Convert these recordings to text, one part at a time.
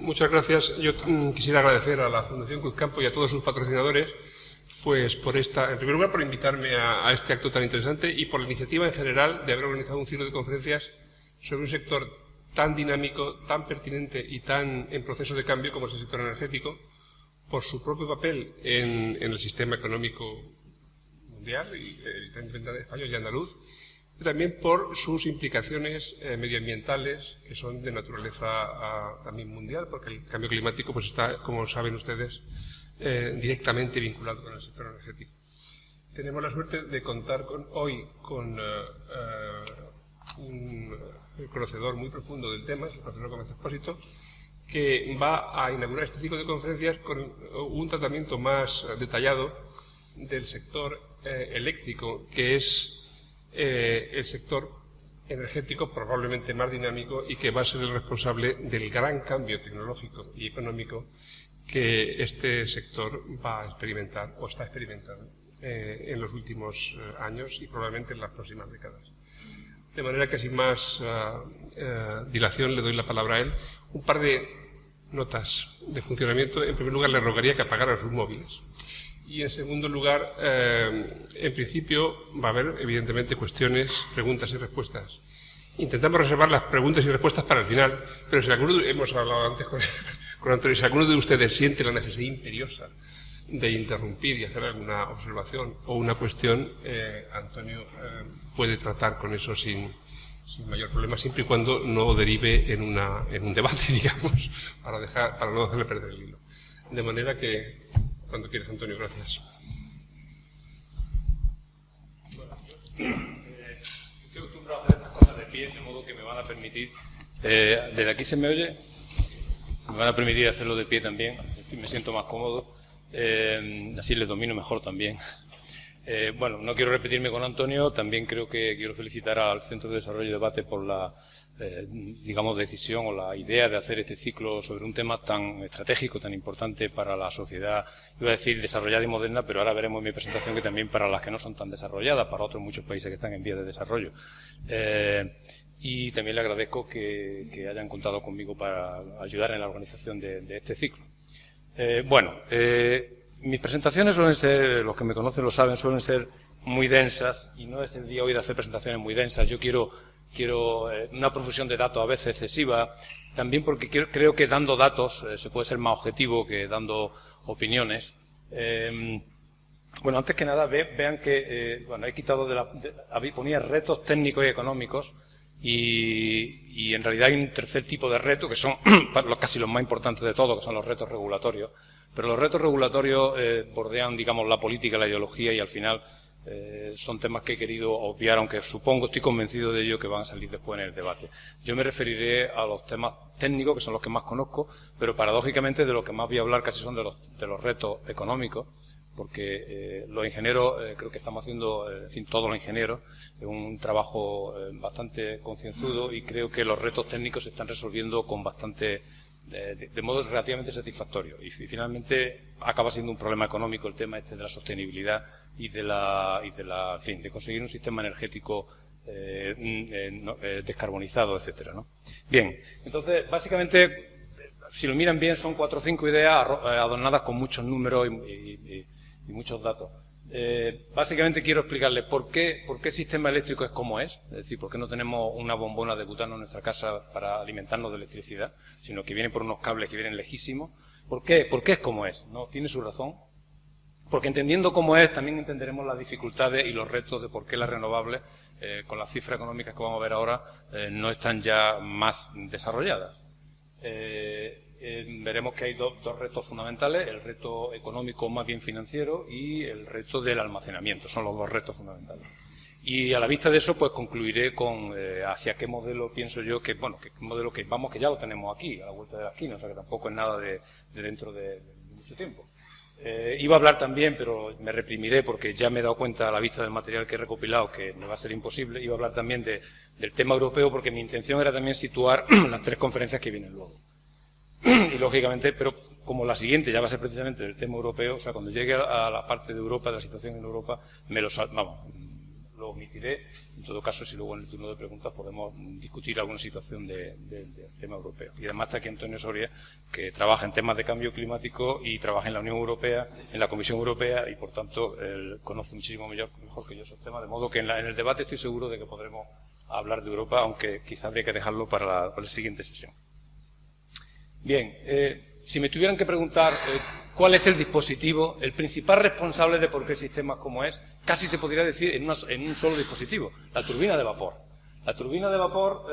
muchas gracias. Yo quisiera agradecer a la Fundación Cruzcampo y a todos sus patrocinadores, pues por en primer lugar, por invitarme a este acto tan interesante y por la iniciativa en general de haber organizado un ciclo de conferencias sobre un sector tan dinámico, tan pertinente y tan en proceso de cambio como es el sector energético, por su propio papel en el sistema económico mundial y también español y andaluz, y también por sus implicaciones medioambientales, que son de naturaleza también mundial, porque el cambio climático pues está, como saben ustedes, directamente vinculado con el sector energético. Tenemos la suerte de contar hoy con un conocedor muy profundo del tema, el profesor Gómez Expósito, que va a inaugurar este ciclo de conferencias con un tratamiento más detallado del sector eléctrico, que es el sector energético probablemente más dinámico y que va a ser el responsable del gran cambio tecnológico y económico que este sector va a experimentar o está experimentando en los últimos años y probablemente en las próximas décadas. De manera que sin más dilación le doy la palabra a él. Un par de notas de funcionamiento. En primer lugar, le rogaría que apagara sus móviles. Y en segundo lugar, en principio va a haber evidentemente cuestiones, preguntas y respuestas. Intentamos reservar las preguntas y respuestas para el final, pero si alguno, hemos hablado antes con Antonio, si alguno de ustedes siente la necesidad imperiosa de interrumpir y hacer alguna observación o una cuestión, Antonio puede tratar con eso sin mayor problema, siempre y cuando no derive en un debate, digamos, para no hacerle perder el hilo. De manera que, cuando quieras, Antonio, gracias. Bueno, estoy acostumbrado a hacer estas cosas de pie, de modo que me van a permitir... ¿Desde aquí se me oye? Me van a permitir hacerlo de pie también, me siento más cómodo. Así les domino mejor también. Bueno, no quiero repetirme con Antonio, también creo que quiero felicitar al Centro de Desarrollo y Debate por la, digamos, decisión o la idea de hacer este ciclo sobre un tema tan estratégico, tan importante para la sociedad, iba a decir desarrollada y moderna, pero ahora veremos en mi presentación que también para las que no son tan desarrolladas, para otros muchos países que están en vías de desarrollo. Y también le agradezco que hayan contado conmigo para ayudar en la organización de este ciclo. Mis presentaciones suelen ser, los que me conocen lo saben, suelen ser muy densas y no es el día hoy de hacer presentaciones muy densas. Yo quiero una profusión de datos a veces excesiva, también porque creo que dando datos se puede ser más objetivo que dando opiniones. Bueno, antes que nada vean que he quitado ponía retos técnicos y económicos y en realidad hay un tercer tipo de reto que son casi los más importantes de todos, que son los retos regulatorios. Pero los retos regulatorios bordean, digamos, la política, la ideología y al final son temas que he querido obviar, aunque estoy convencido de ello, que van a salir después en el debate. Yo me referiré a los temas técnicos, que son los que más conozco, pero paradójicamente de lo que más voy a hablar casi son de los retos económicos, porque los ingenieros, creo que estamos haciendo, en fin, todos los ingenieros, un trabajo bastante concienzudo y creo que los retos técnicos se están resolviendo con bastante... de modo relativamente satisfactorio y finalmente acaba siendo un problema económico el tema de la sostenibilidad y en fin, de conseguir un sistema energético descarbonizado, etcétera, ¿no? Bien, entonces básicamente si lo miran bien son 4 o 5 ideas adornadas con muchos números y muchos datos. Básicamente quiero explicarles por qué el sistema eléctrico es como es decir, por qué no tenemos una bombona de butano en nuestra casa para alimentarnos de electricidad, sino que vienen por unos cables que vienen lejísimos. ¿Por qué es como es? ¿No? Tiene su razón. Porque entendiendo cómo es, también entenderemos las dificultades y los retos de por qué las renovables, con las cifras económicas que vamos a ver ahora, no están ya más desarrolladas. Veremos que hay dos retos fundamentales, el reto económico más bien financiero y el reto del almacenamiento, son los dos retos fundamentales. Y a la vista de eso, pues concluiré con hacia qué modelo pienso yo que modelo que vamos, que ya lo tenemos aquí, a la vuelta de la esquina, o sea que tampoco es nada de dentro de mucho tiempo. Iba a hablar también, pero me reprimiré porque ya me he dado cuenta a la vista del material que he recopilado que me va a ser imposible. Iba a hablar también del tema europeo porque mi intención era también situar las 3 conferencias que vienen luego. Y lógicamente, pero como la siguiente ya va a ser precisamente del tema europeo, o sea, cuando llegue a la parte de Europa, de la situación en Europa, lo omitiré. En todo caso, si luego en el turno de preguntas podemos discutir alguna situación del tema europeo. Y además está aquí Antonio Soria, que trabaja en temas de cambio climático y trabaja en la Unión Europea, en la Comisión Europea, y por tanto él conoce muchísimo mejor que yo esos temas, de modo que en el debate estoy seguro de que podremos hablar de Europa, aunque quizás habría que dejarlo para la siguiente sesión. Bien, si me tuvieran que preguntar cuál es el dispositivo, el principal responsable de por qué sistemas como es, casi se podría decir en un solo dispositivo, la turbina de vapor. La turbina de vapor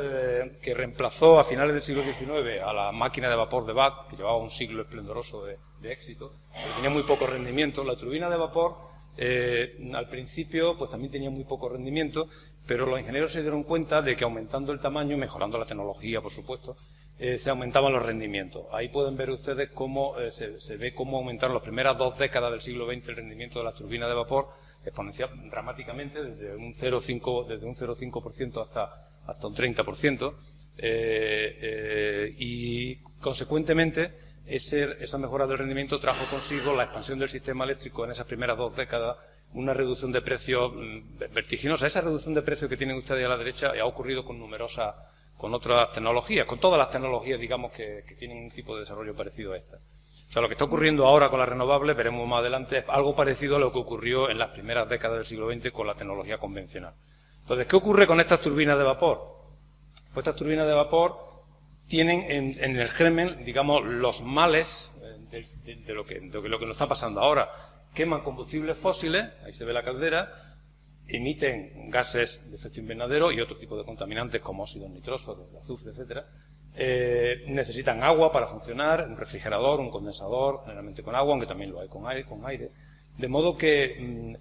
que reemplazó a finales del siglo XIX a la máquina de vapor de Watt, que llevaba un siglo esplendoroso de éxito, pero tenía muy poco rendimiento. La turbina de vapor al principio pues también tenía muy poco rendimiento, pero los ingenieros se dieron cuenta de que aumentando el tamaño, mejorando la tecnología, por supuesto, se aumentaban los rendimientos. Ahí pueden ver ustedes cómo se ve cómo aumentaron las primeras 2 décadas del siglo XX el rendimiento de las turbinas de vapor exponencial dramáticamente, desde un 0,5% hasta un 30%, y consecuentemente esa mejora del rendimiento trajo consigo la expansión del sistema eléctrico en esas primeras 2 décadas, una reducción de precios vertiginosa. Esa reducción de precios que tienen ustedes a la derecha ha ocurrido con otras tecnologías, con todas las tecnologías, digamos, que tienen un tipo de desarrollo parecido a esta. O sea, lo que está ocurriendo ahora con las renovables, veremos más adelante, es algo parecido a lo que ocurrió en las primeras décadas del siglo XX con la tecnología convencional. Entonces, ¿qué ocurre con estas turbinas de vapor? Pues estas turbinas de vapor tienen en el germen, digamos, los males de lo que nos está pasando ahora. Queman combustibles fósiles, ahí se ve la caldera, emiten gases de efecto invernadero y otro tipo de contaminantes como óxidos nitrosos, de azufre, etcétera. Necesitan agua para funcionar, un refrigerador, un condensador, generalmente con agua, aunque también lo hay con aire. De modo que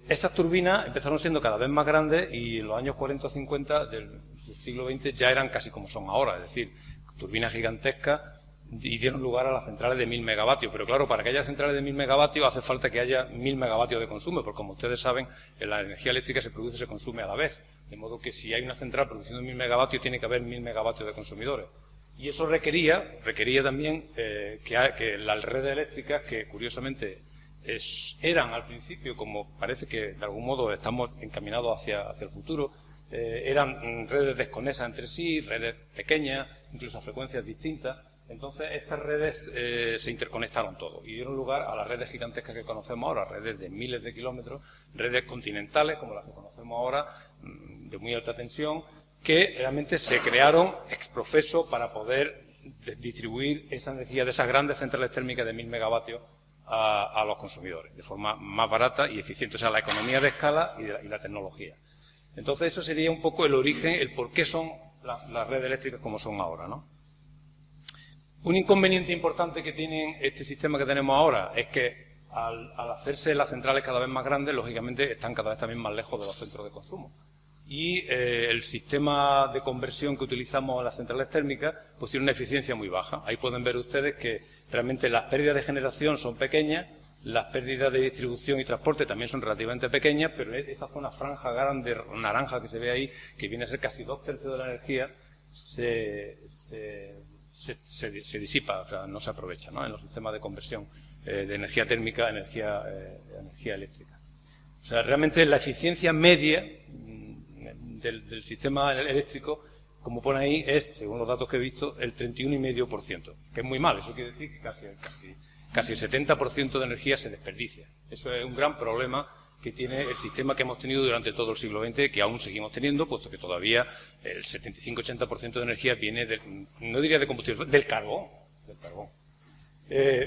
estas turbinas empezaron siendo cada vez más grandes y en los años 40 o 50 del siglo XX ya eran casi como son ahora, es decir, turbinas gigantescas, y dieron lugar a las centrales de 1000 megavatios. Pero claro, para que haya centrales de 1000 megavatios hace falta que haya 1000 megavatios de consumo, porque como ustedes saben, la energía eléctrica se produce y se consume a la vez. De modo que si hay una central produciendo 1000 megavatios, tiene que haber 1000 megavatios de consumidores. Y eso requería también que las redes eléctricas, que curiosamente eran al principio, como parece que de algún modo estamos encaminados hacia el futuro, eran redes desconexas entre sí, redes pequeñas, incluso a frecuencias distintas. Entonces, estas redes se interconectaron todo y dieron lugar a las redes gigantescas que conocemos ahora, redes de miles de kilómetros, redes continentales, como las que conocemos ahora, de muy alta tensión, que realmente se crearon ex profeso para poder distribuir esa energía de esas grandes centrales térmicas de 1000 megavatios a los consumidores, de forma más barata y eficiente. O sea, la economía de escala y la tecnología. Entonces, eso sería un poco el origen, el por qué son las redes eléctricas como son ahora, ¿no? Un inconveniente importante que tiene este sistema que tenemos ahora es que al hacerse las centrales cada vez más grandes, lógicamente están cada vez también más lejos de los centros de consumo. Y el sistema de conversión que utilizamos en las centrales térmicas pues tiene una eficiencia muy baja. Ahí pueden ver ustedes que realmente las pérdidas de generación son pequeñas, las pérdidas de distribución y transporte también son relativamente pequeñas, pero esta zona franja grande naranja que se ve ahí, que viene a ser casi 2/3 de la energía, se disipa, o sea, no se aprovecha, ¿no?, en los sistemas de conversión de energía térmica a energía eléctrica. O sea, realmente la eficiencia media del sistema eléctrico, como pone ahí, es, según los datos que he visto, el 31,5%, que es muy mal. Eso quiere decir que casi el 70% de energía se desperdicia. Eso es un gran problema que tiene el sistema que hemos tenido durante todo el siglo XX, que aún seguimos teniendo, puesto que todavía el 75-80% de energía viene, no diría de combustible, del carbón.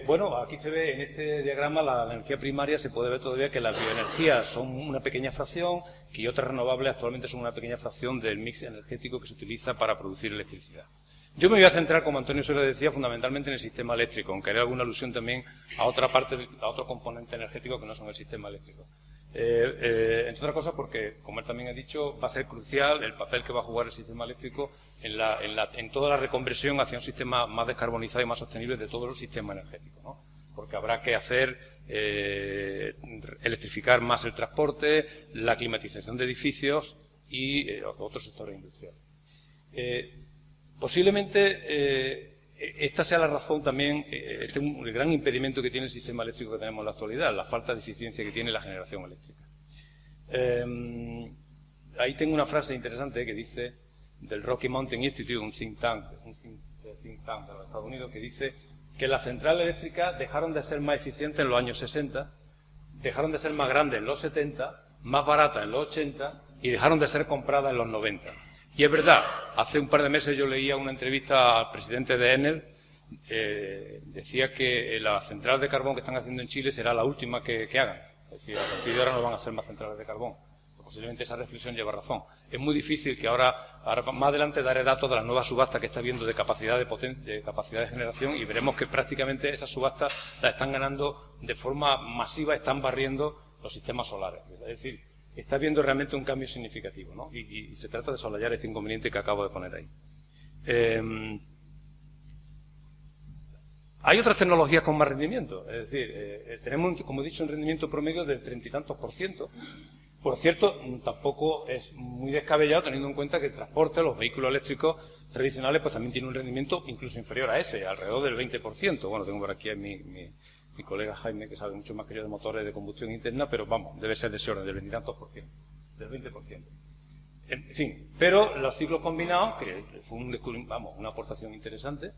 Bueno, aquí se ve en este diagrama la energía primaria, se puede ver todavía que las bioenergías son una pequeña fracción, que otras renovables actualmente son una pequeña fracción del mix energético que se utiliza para producir electricidad. Yo me voy a centrar, como Antonio Soria decía, fundamentalmente en el sistema eléctrico, aunque haré alguna alusión también a otra parte, a otro componente energético que no son el sistema eléctrico. Entre otras cosas porque, como él también ha dicho, va a ser crucial el papel que va a jugar el sistema eléctrico en toda la reconversión hacia un sistema más descarbonizado y más sostenible de todo el sistema energético, ¿no? Porque habrá que hacer electrificar más el transporte, la climatización de edificios y otros sectores industriales. Posiblemente esta sea la razón también, el gran impedimento que tiene el sistema eléctrico que tenemos en la actualidad, la falta de eficiencia que tiene la generación eléctrica. Ahí tengo una frase interesante que dice, del Rocky Mountain Institute, un think tank de los Estados Unidos, que dice que las centrales eléctricas dejaron de ser más eficientes en los años 60, dejaron de ser más grandes en los 70, más baratas en los 80 y dejaron de ser compradas en los 90. Y es verdad, hace un par de meses yo leía una entrevista al presidente de Enel, decía que las centrales de carbón que están haciendo en Chile será la última que hagan. Es decir, a partir de ahora no van a hacer más centrales de carbón. Posiblemente esa reflexión lleva razón. Es muy difícil que ahora más adelante daré datos de las nuevas subastas que está habiendo de capacidad de capacidad de generación y veremos que prácticamente esas subastas las están ganando de forma masiva, están barriendo los sistemas solares. Es decir, está habiendo realmente un cambio significativo, ¿no? Y se trata de soslayar este inconveniente que acabo de poner ahí. Hay otras tecnologías con más rendimiento. Es decir, tenemos, como he dicho, un rendimiento promedio del 30 y tantos %. Por cierto, tampoco es muy descabellado teniendo en cuenta que el transporte, los vehículos eléctricos tradicionales, pues también tienen un rendimiento incluso inferior a ese, alrededor del 20%. Bueno, tengo por aquí a mi colega Jaime, que sabe mucho más que yo de motores de combustión interna, pero vamos, debe ser de ese orden, del 20 y tantos %, del 20%. En fin, pero los ciclos combinados, que fue una aportación interesante,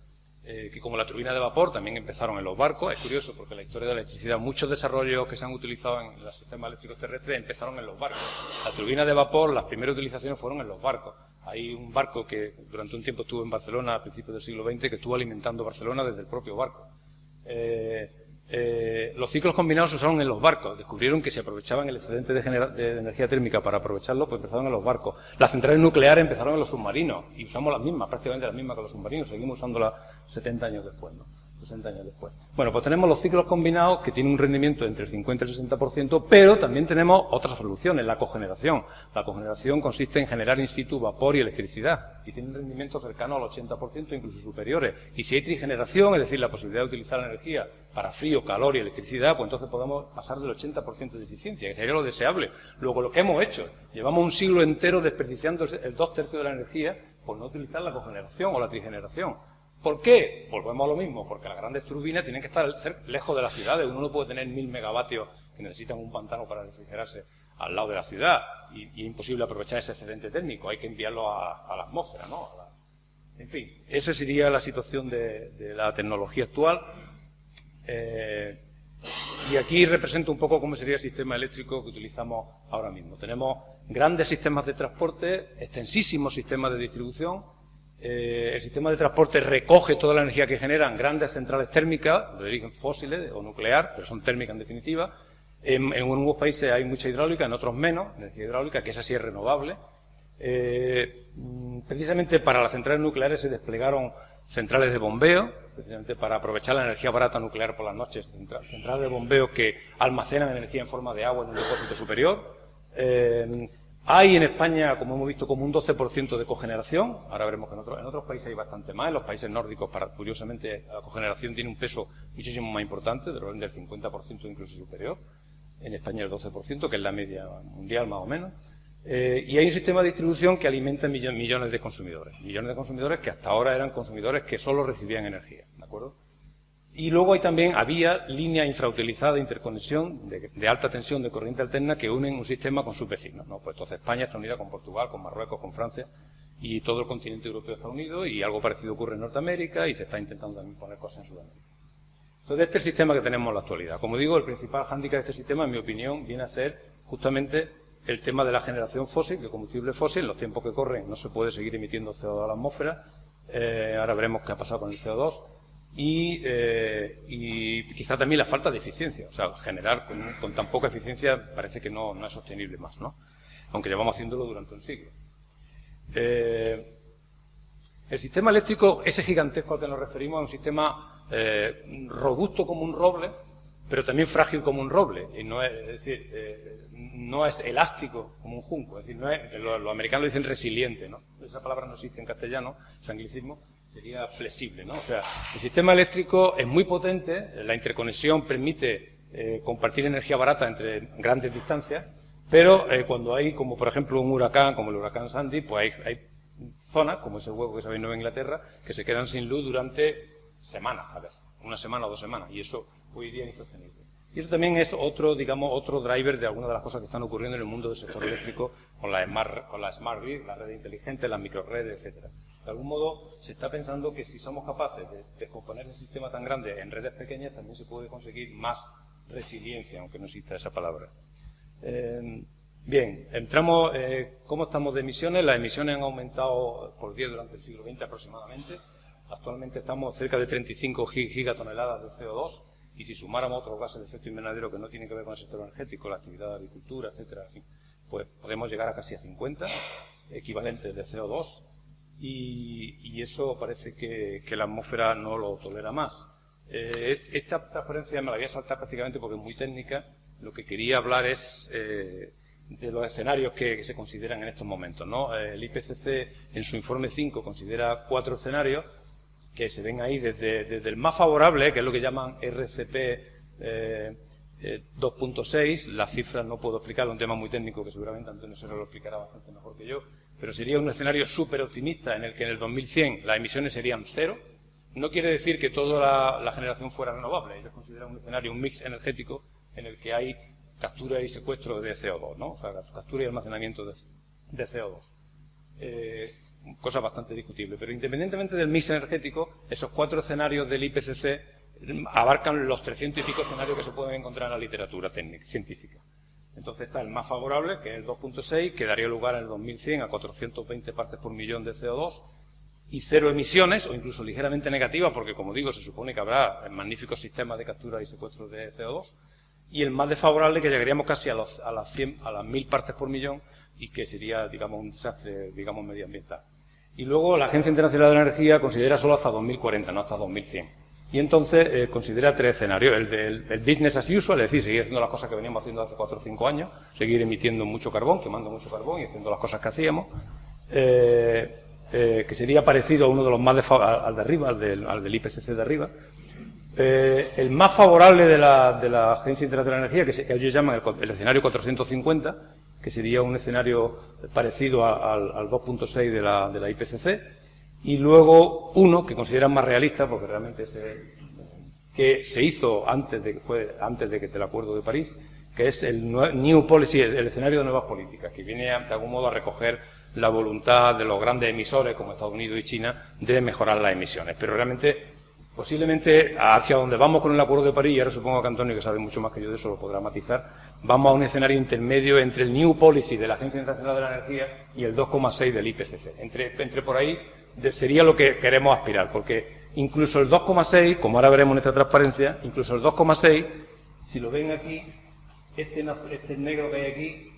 que como la turbina de vapor también empezaron en los barcos. Es curioso porque la historia de la electricidad, muchos desarrollos que se han utilizado en los sistemas eléctricos terrestres empezaron en los barcos. La turbina de vapor, las primeras utilizaciones fueron en los barcos. Hay un barco que durante un tiempo estuvo en Barcelona a principios del siglo XX que estuvo alimentando Barcelona desde el propio barco. Los ciclos combinados se usaron en los barcos. Descubrieron que si aprovechaban el excedente de energía térmica para aprovecharlo, pues empezaron en los barcos. Las centrales nucleares empezaron en los submarinos y usamos las mismas, prácticamente las mismas que los submarinos. Seguimos usándolas 70 años después, ¿no? 60 años después. Bueno, pues tenemos los ciclos combinados que tienen un rendimiento entre el 50 y el 60%, pero también tenemos otras soluciones, la cogeneración. La cogeneración consiste en generar in situ vapor y electricidad y tiene un rendimiento cercano al 80%, incluso superiores. Y si hay trigeneración, es decir, la posibilidad de utilizar la energía para frío, calor y electricidad, pues entonces podemos pasar del 80% de eficiencia, que sería lo deseable. Luego, lo que hemos hecho, llevamos un siglo entero desperdiciando el 2/3 de la energía por no utilizar la cogeneración o la trigeneración. ¿Por qué? Volvemos a lo mismo, porque las grandes turbinas tienen que estar lejos de las ciudades. Uno no puede tener 1000 megavatios que necesitan un pantano para refrigerarse al lado de la ciudad y es imposible aprovechar ese excedente térmico. Hay que enviarlo a la atmósfera, ¿no? En fin, esa sería la situación de la tecnología actual. Y aquí represento un poco cómo sería el sistema eléctrico que utilizamos ahora mismo. Tenemos grandes sistemas de transporte, extensísimos sistemas de distribución. El sistema de transporte recoge toda la energía que generan grandes centrales térmicas de origen fósiles o nuclear, pero son térmicas en definitiva. En algunos países hay mucha hidráulica, en otros menos, energía hidráulica, que esa sí es renovable. Precisamente para las centrales nucleares se desplegaron centrales de bombeo, precisamente para aprovechar la energía barata nuclear por las noches, centrales de bombeo que almacenan energía en forma de agua en un depósito superior. Hay en España, como hemos visto, como un 12% de cogeneración. Ahora veremos que en otros países hay bastante más. En los países nórdicos, curiosamente, la cogeneración tiene un peso muchísimo más importante, del orden del 50%, incluso superior. En España el 12%, que es la media mundial más o menos. Y hay un sistema de distribución que alimenta millones de consumidores. Millones de consumidores que hasta ahora eran consumidores que solo recibían energía, ¿de acuerdo? Y luego había líneas infrautilizadas de interconexión de alta tensión de corriente alterna que unen un sistema con sus vecinos, ¿no? Pues entonces España está unida con Portugal, con Marruecos, con Francia y todo el continente europeo está unido y algo parecido ocurre en Norteamérica y se está intentando también poner cosas en Sudamérica. Entonces este es el sistema que tenemos en la actualidad. Como digo, el principal hándicap de este sistema, en mi opinión, viene a ser justamente el tema de la generación fósil, de combustible fósil. En los tiempos que corren no se puede seguir emitiendo CO2 a la atmósfera. Ahora veremos qué ha pasado con el CO2. Y quizá también la falta de eficiencia. O sea, generar con tan poca eficiencia parece que no es sostenible más, ¿no? Aunque llevamos haciéndolo durante un siglo. El sistema eléctrico, ese gigantesco al que nos referimos, es un sistema robusto como un roble, pero también frágil como un roble. Y no es elástico como un junco. Es decir, los americanos dicen resiliente, ¿no? Esa palabra no existe en castellano, es anglicismo. Sería flexible, ¿no? O sea, el sistema eléctrico es muy potente, la interconexión permite compartir energía barata entre grandes distancias, pero cuando hay, como por ejemplo un huracán, como el huracán Sandy, pues hay zonas, como ese hueco que sabéis en Nueva Inglaterra, que se quedan sin luz durante semanas a veces, una semana o 2 semanas, y eso hoy día es insostenible. Y eso también es otro, digamos, otro driver de algunas de las cosas que están ocurriendo en el mundo del sector eléctrico con la Smart Grid, la red inteligente, las microredes, etcétera. De algún modo, se está pensando que si somos capaces de descomponer el sistema tan grande en redes pequeñas, también se puede conseguir más resiliencia, aunque no exista esa palabra. Bien, entramos, ¿cómo estamos de emisiones? Las emisiones han aumentado por 10 durante el siglo XX aproximadamente. Actualmente estamos cerca de 35 gigatoneladas de CO2, y si sumáramos otros gases de efecto invernadero que no tienen que ver con el sector energético, la actividad de agricultura, etcétera, en fin, pues podemos llegar a casi a 50 equivalentes de CO2, y eso parece que la atmósfera no lo tolera más. Esta transparencia me la voy a saltar prácticamente porque es muy técnica. Lo que quería hablar es de los escenarios que se consideran en estos momentos, ¿no? El IPCC en su informe 5 considera 4 escenarios que se ven ahí desde el más favorable, que es lo que llaman RCP 2.6, las cifras no puedo explicarlo, un tema muy técnico que seguramente Antonio se lo explicará bastante mejor que yo, pero sería un escenario súper optimista en el que en el 2100 las emisiones serían 0. No quiere decir que toda la generación fuera renovable, ellos consideran un escenario, un mix energético en el que hay captura y secuestro de CO2, ¿no? O sea, captura y almacenamiento de CO2. Cosa bastante discutible, pero independientemente del mix energético, esos 4 escenarios del IPCC abarcan los 300 y pico escenarios que se pueden encontrar en la literatura técnica, científica. Entonces está el más favorable, que es el 2.6, que daría lugar en el 2100 a 420 partes por millón de CO2 y 0 emisiones, o incluso ligeramente negativas, porque como digo, se supone que habrá magníficos sistemas de captura y secuestro de CO2, y el más desfavorable, que llegaríamos casi a las 1000 partes por millón, y que sería, digamos, un desastre, digamos, medioambiental. Y luego la Agencia Internacional de la Energía considera solo hasta 2040, no hasta 2100. Y entonces considera 3 escenarios. El business as usual, es decir, seguir haciendo las cosas que veníamos haciendo hace 4 o 5 años, seguir emitiendo mucho carbón, quemando mucho carbón y haciendo las cosas que hacíamos, que sería parecido a uno de los más al de arriba, al del IPCC de arriba. El más favorable de la Agencia Internacional de la Energía, que ellos llaman el escenario 450, que sería un escenario parecido al 2.6 de la IPCC, y luego uno que consideran más realista, porque realmente que se hizo antes de del Acuerdo de París, que es el New Policy, el escenario de nuevas políticas, que viene de algún modo a recoger la voluntad de los grandes emisores como Estados Unidos y China de mejorar las emisiones, pero realmente posiblemente hacia donde vamos con el Acuerdo de París, y ahora supongo que Antonio, que sabe mucho más que yo de eso, lo podrá matizar, vamos a un escenario intermedio entre el New Policy de la Agencia Internacional de la Energía y el 2,6 del IPCC. Entre por ahí sería lo que queremos aspirar, porque incluso el 2,6, como ahora veremos en esta transparencia, incluso el 2,6, si lo ven aquí, este negro que hay aquí,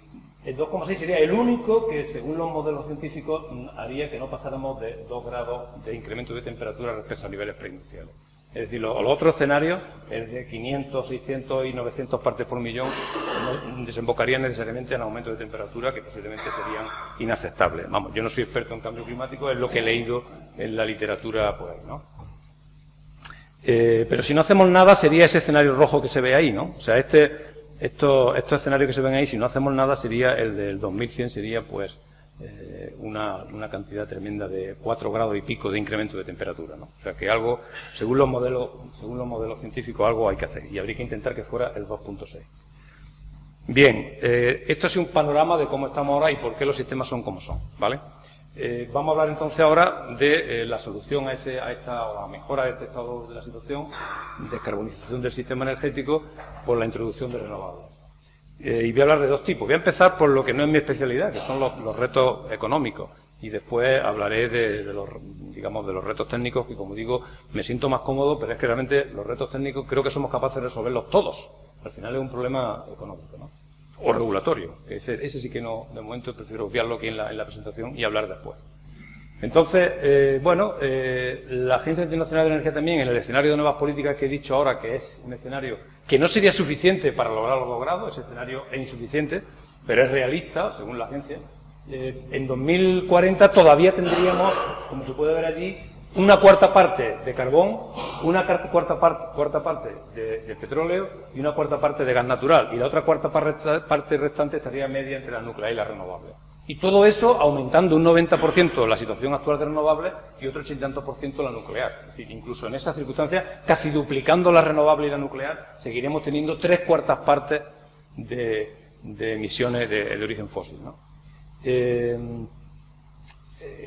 el 2,6 sería el único que, según los modelos científicos, haría que no pasáramos de 2 grados de incremento de temperatura respecto a niveles preindustriales. Es decir, los otros escenarios, el de 500, 600 y 900 partes por millón, desembocarían necesariamente en aumento de temperatura que posiblemente serían inaceptables. Vamos, yo no soy experto en cambio climático, es lo que he leído en la literatura por ahí, ¿no? Pero si no hacemos nada, sería ese escenario rojo que se ve ahí, ¿no? O sea, estos escenarios que se ven ahí, si no hacemos nada, sería el del 2100, sería pues una cantidad tremenda de 4 grados y pico de incremento de temperatura, ¿no? O sea que algo, según los modelos científicos, algo hay que hacer, y habría que intentar que fuera el 2.6. Bien, esto es un panorama de cómo estamos ahora y por qué los sistemas son como son, ¿vale? Vamos a hablar entonces ahora de la solución a la mejora de este estado de la situación, descarbonización del sistema energético por la introducción de renovables. Y voy a hablar de 2 tipos. Voy a empezar por lo que no es mi especialidad, que son los retos económicos, y después hablaré de los retos técnicos, que como digo, me siento más cómodo, pero es que realmente los retos técnicos creo que somos capaces de resolverlos todos. Al final es un problema económico, ¿no? O regulatorio, que ese sí que no, de momento prefiero obviarlo aquí en la presentación y hablar después. Entonces, la Agencia Internacional de la Energía también, en el escenario de nuevas políticas que he dicho ahora, que es un escenario que no sería suficiente para lograr los 2 grados, ese escenario es insuficiente, pero es realista, según la agencia. En 2040 todavía tendríamos, como se puede ver allí, una cuarta parte de carbón, una cuarta parte de petróleo y una cuarta parte de gas natural. Y la otra cuarta parte restante estaría media entre la nuclear y la renovable. Y todo eso aumentando un 90% la situación actual de renovables y otro 80% y tantos por ciento la nuclear. Es decir, incluso en esas circunstancias, casi duplicando la renovable y la nuclear, seguiremos teniendo 3/4 partes de emisiones de origen fósil, ¿no?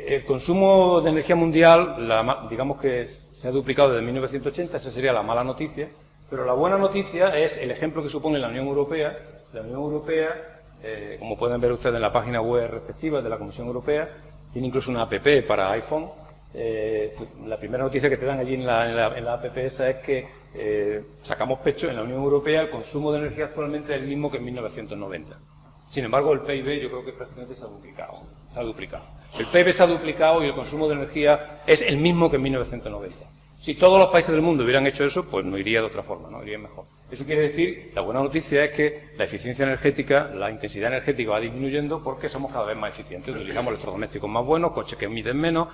El consumo de energía mundial, digamos que se ha duplicado desde 1980, esa sería la mala noticia, pero la buena noticia es el ejemplo que supone la Unión Europea. La Unión Europea, como pueden ver ustedes en la página web respectiva de la Comisión Europea, tiene incluso una app para iPhone. La primera noticia que te dan allí en la app esa es que sacamos pecho en la Unión Europea, el consumo de energía actualmente es el mismo que en 1990. Sin embargo, el PIB yo creo que prácticamente se ha duplicado. El PIB se ha duplicado y el consumo de energía es el mismo que en 1990. Si todos los países del mundo hubieran hecho eso, pues no iría de otra forma, ¿no? Iría mejor. Eso quiere decir, la buena noticia es que la eficiencia energética, la intensidad energética va disminuyendo porque somos cada vez más eficientes. Utilizamos electrodomésticos más buenos, coches que emiten menos,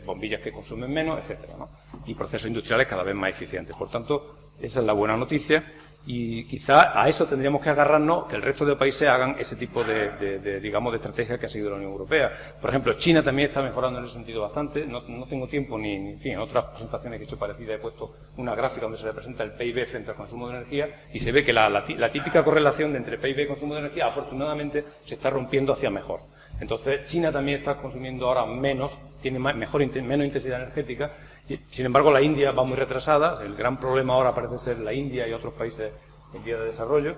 bombillas que consumen menos, etcétera, ¿no? Y procesos industriales cada vez más eficientes. Por tanto, esa es la buena noticia. Y quizá a eso tendríamos que agarrarnos, que el resto de países hagan ese tipo digamos, de estrategia que ha seguido la Unión Europea. Por ejemplo, China también está mejorando en ese sentido bastante. No tengo tiempo en fin, en otras presentaciones que he hecho parecidas he puesto una gráfica donde se representa el PIB frente al consumo de energía y se ve que la típica correlación de entre PIB y consumo de energía, afortunadamente, se está rompiendo hacia mejor. Entonces, China también está consumiendo ahora menos, tiene menos intensidad energética. Sin embargo, la India va muy retrasada. El gran problema ahora parece ser la India y otros países en vía de desarrollo.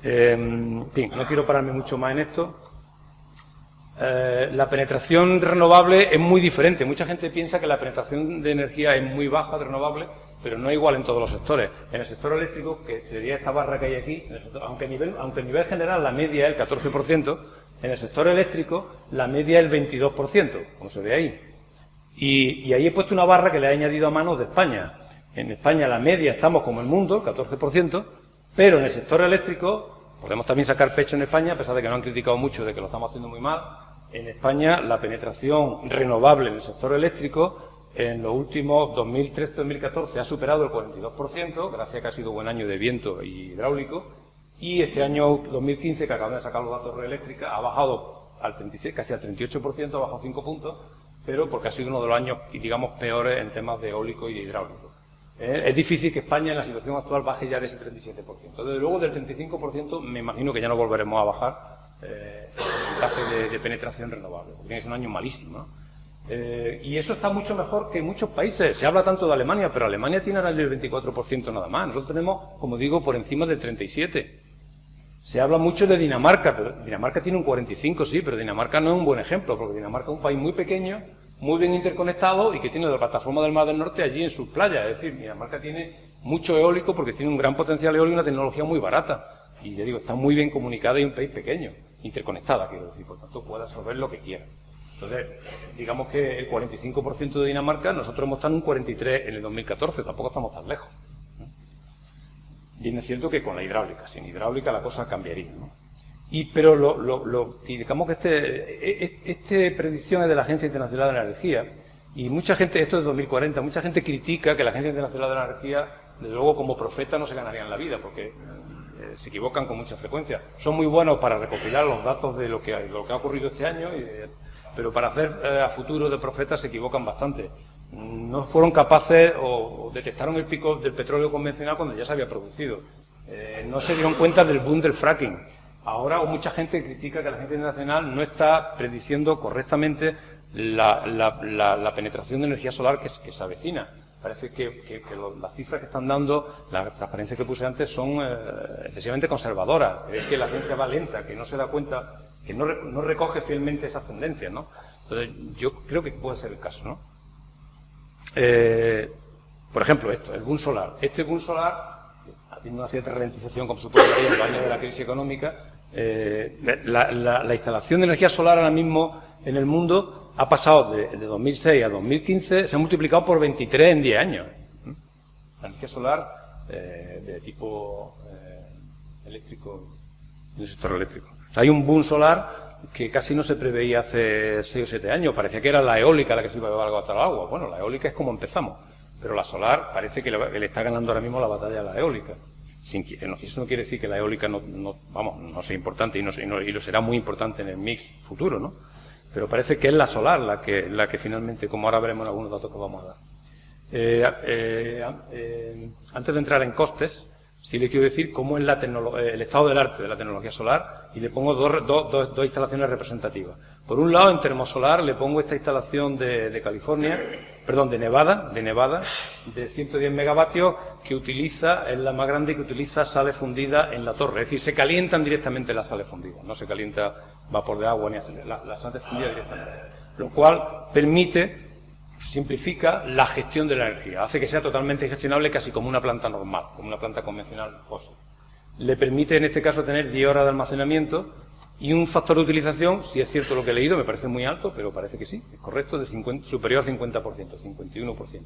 En fin, no quiero pararme mucho más en esto. La penetración renovable es muy diferente. Mucha gente piensa que la penetración de energía es muy baja de renovable, pero no es igual en todos los sectores. En el sector eléctrico, que sería esta barra que hay aquí, aunque a nivel general la media es el 14%, en el sector eléctrico la media es el 22%, como se ve ahí. Y ahí he puesto una barra que le he añadido a mano de España. En España la media estamos como el mundo, 14%, pero en el sector eléctrico podemos también sacar pecho en España, a pesar de que no han criticado mucho de que lo estamos haciendo muy mal. En España la penetración renovable en el sector eléctrico en los últimos 2013-2014 ha superado el 42%, gracias a que ha sido buen año de viento y hidráulico, y este año 2015, que acaban de sacar los datos de Eléctrica, ha bajado al 36, casi al 38%, ha bajado 5 puntos, pero porque ha sido uno de los años, digamos, peores en temas de eólico y de hidráulico. Es difícil que España en la situación actual baje ya de ese 37%. Desde luego del 35% me imagino que ya no volveremos a bajar el porcentaje de penetración renovable, porque es un año malísimo, ¿no? Y eso está mucho mejor que en muchos países. Se habla tanto de Alemania, pero Alemania tiene ahora el 24% nada más. Nosotros tenemos, como digo, por encima del 37%. Se habla mucho de Dinamarca, pero Dinamarca tiene un 45%, sí, pero Dinamarca no es un buen ejemplo, porque Dinamarca es un país muy pequeño, muy bien interconectado y que tiene la plataforma del Mar del Norte allí en sus playas. Es decir, Dinamarca tiene mucho eólico porque tiene un gran potencial eólico y una tecnología muy barata. Y ya digo, está muy bien comunicada y un país pequeño, interconectada, quiero decir, por tanto puede absorber lo que quiera. Entonces, digamos que el 45% de Dinamarca, nosotros hemos estado en un 43% en el 2014, tampoco estamos tan lejos. Bien es cierto que con la hidráulica, sin hidráulica la cosa cambiaría, ¿no? Pero digamos que este predicción es de la Agencia Internacional de la Energía, y mucha gente, esto es 2040, mucha gente critica que la Agencia Internacional de la Energía, desde luego como profeta no se ganarían la vida, porque se equivocan con mucha frecuencia. Son muy buenos para recopilar los datos de lo que ha ocurrido este año, pero para hacer a futuro de profetas se equivocan bastante. No fueron capaces o detectaron el pico del petróleo convencional cuando ya se había producido. No se dieron cuenta del boom del fracking. Ahora mucha gente critica que la Agencia Internacional no está prediciendo correctamente la penetración de energía solar que se avecina. Parece que las cifras que están dando, la transparencia que puse antes, son excesivamente conservadoras. Es que la agencia va lenta, que no se da cuenta, que no recoge fielmente esas tendencias, ¿no? Entonces, yo creo que puede ser el caso, ¿no? Por ejemplo, el boom solar. Este boom solar ha tenido una cierta ralentización, como supone en los años de la crisis económica. La instalación de energía solar ahora mismo en el mundo ha pasado de 2006 a 2015, se ha multiplicado por 23 en 10 años. La energía solar de tipo eléctrico, en el sector eléctrico. O sea, hay un boom solar que casi no se preveía hace 6 o 7 años. Parecía que era la eólica la que se iba a llevar hasta el agua. Bueno, la eólica es como empezamos, pero la solar parece que le está ganando ahora mismo la batalla a la eólica. Eso no quiere decir que la eólica no sea importante y lo será muy importante en el mix futuro, ¿no? Pero parece que es la solar la que finalmente, como ahora veremos en algunos datos que vamos a dar. Antes de entrar en costes, sí le quiero decir cómo es el estado del arte de la tecnología solar, y le pongo dos instalaciones representativas. Por un lado, en termosolar, le pongo esta instalación de Nevada, de 110 megavatios, que es la más grande, que utiliza sales fundidas en la torre. Es decir, se calientan directamente las sales fundidas, no se calienta vapor de agua ni las sales fundidas directamente. Lo cual simplifica la gestión de la energía, hace que sea totalmente gestionable casi como una planta normal, como una planta convencional fósil. Le permite en este caso tener 10 horas de almacenamiento y un factor de utilización, si es cierto lo que he leído, me parece muy alto, pero parece que sí, es correcto, superior al 50%, 51%.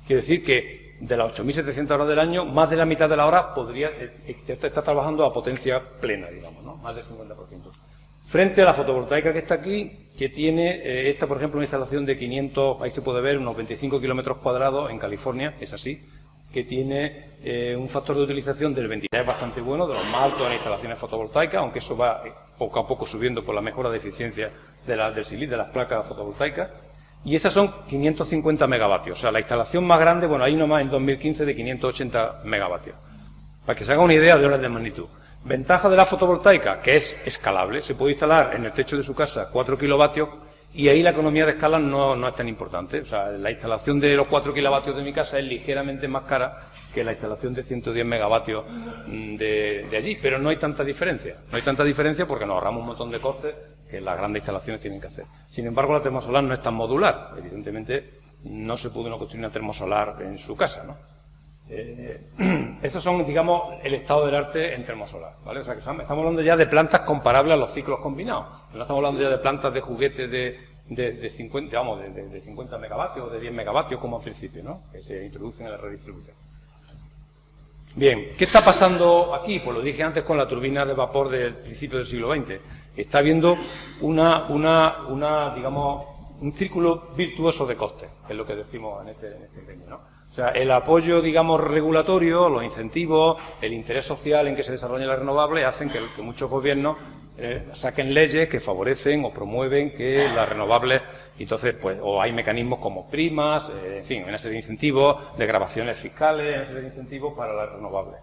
Quiere decir que de las 8.700 horas del año, más de la mitad de la hora está trabajando a potencia plena, digamos, ¿no? Más del 50%. Frente a la fotovoltaica que está aquí, que tiene, esta por ejemplo, una instalación de 500, ahí se puede ver, unos 25 kilómetros cuadrados en California, es así, que tiene un factor de utilización del 23 bastante bueno, de los más altos en instalaciones fotovoltaicas, aunque eso va poco a poco subiendo por la mejora de eficiencia de las placas fotovoltaicas, y esas son 550 megavatios, o sea, la instalación más grande, bueno, hay nomás en 2015 de 580 megavatios, para que se haga una idea de orden de magnitud. Ventaja de la fotovoltaica, que es escalable, se puede instalar en el techo de su casa 4 kilovatios, y ahí la economía de escala no es tan importante. O sea, la instalación de los 4 kilovatios de mi casa es ligeramente más cara que la instalación de 110 megavatios de allí, pero no hay tanta diferencia. No hay tanta diferencia porque nos ahorramos un montón de costes que las grandes instalaciones tienen que hacer. Sin embargo, la termosolar no es tan modular. Evidentemente, no se puede construir una termosolar en su casa, ¿no? Esos son, digamos, el estado del arte en termosolar, ¿vale? O sea, que estamos hablando ya de plantas comparables a los ciclos combinados. No estamos hablando ya de plantas de juguete de 50, vamos, de 50 megavatios o de 10 megavatios como al principio, ¿no? Que se introducen en la redistribución. Bien, ¿qué está pasando aquí? Pues lo dije antes con la turbina de vapor del principio del siglo XX. Está habiendo digamos, un círculo virtuoso de costes, que es lo que decimos en este gremio, ¿no? O sea, el apoyo, digamos, regulatorio, los incentivos, el interés social en que se desarrollen las renovables hacen que muchos gobiernos saquen leyes que favorecen o promueven que las renovables, entonces, pues, o hay mecanismos como primas, en fin, una serie de incentivos, de grabaciones fiscales, una serie de incentivos para las renovables.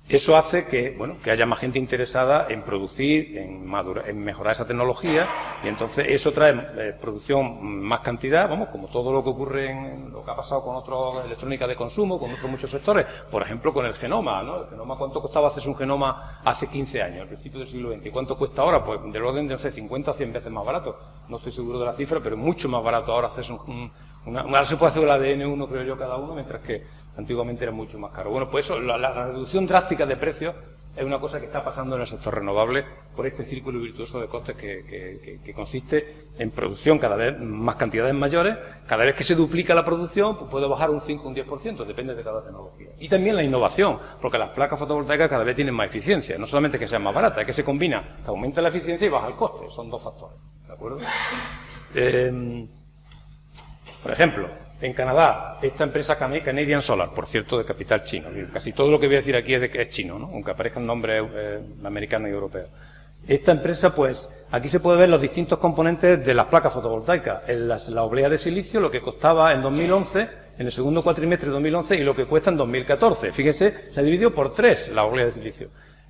Eso hace que haya más gente interesada en producir, en mejorar esa tecnología, y entonces eso trae producción más cantidad, como todo lo que ocurre en lo que ha pasado con otras electrónicas de consumo, con otros muchos sectores, por ejemplo con el genoma, ¿no? El genoma, ¿cuánto costaba hacerse un genoma hace 15 años, al principio del siglo XX? ¿Cuánto cuesta ahora? Pues del orden de, 50 o 100 veces más barato. No estoy seguro de la cifra, pero es mucho más barato ahora hacerse ahora se puede hacer el ADN uno, creo yo, cada uno, mientras que antiguamente era mucho más caro. Bueno, pues eso, la reducción drástica de precios es una cosa que está pasando en el sector renovable por este círculo virtuoso de costes que consiste en producción cada vez más cantidades mayores. Cada vez que se duplica la producción, pues puede bajar un 5 o un 10%, depende de cada tecnología. Y también la innovación, porque las placas fotovoltaicas cada vez tienen más eficiencia. No solamente que sean más baratas, es que se combina, que aumenta la eficiencia y baja el coste. Son dos factores, ¿de acuerdo? Por ejemplo, en Canadá, esta empresa Canadian Solar, por cierto, de capital chino. Casi todo lo que voy a decir aquí es chino, ¿no? Aunque aparezcan nombres americanos y europeos. Esta empresa, pues, aquí se puede ver los distintos componentes de las placas fotovoltaicas. La oblea de silicio, lo que costaba en 2011, en el segundo cuatrimestre de 2011, y lo que cuesta en 2014. Fíjense, se ha dividido por 3 la oblea de silicio.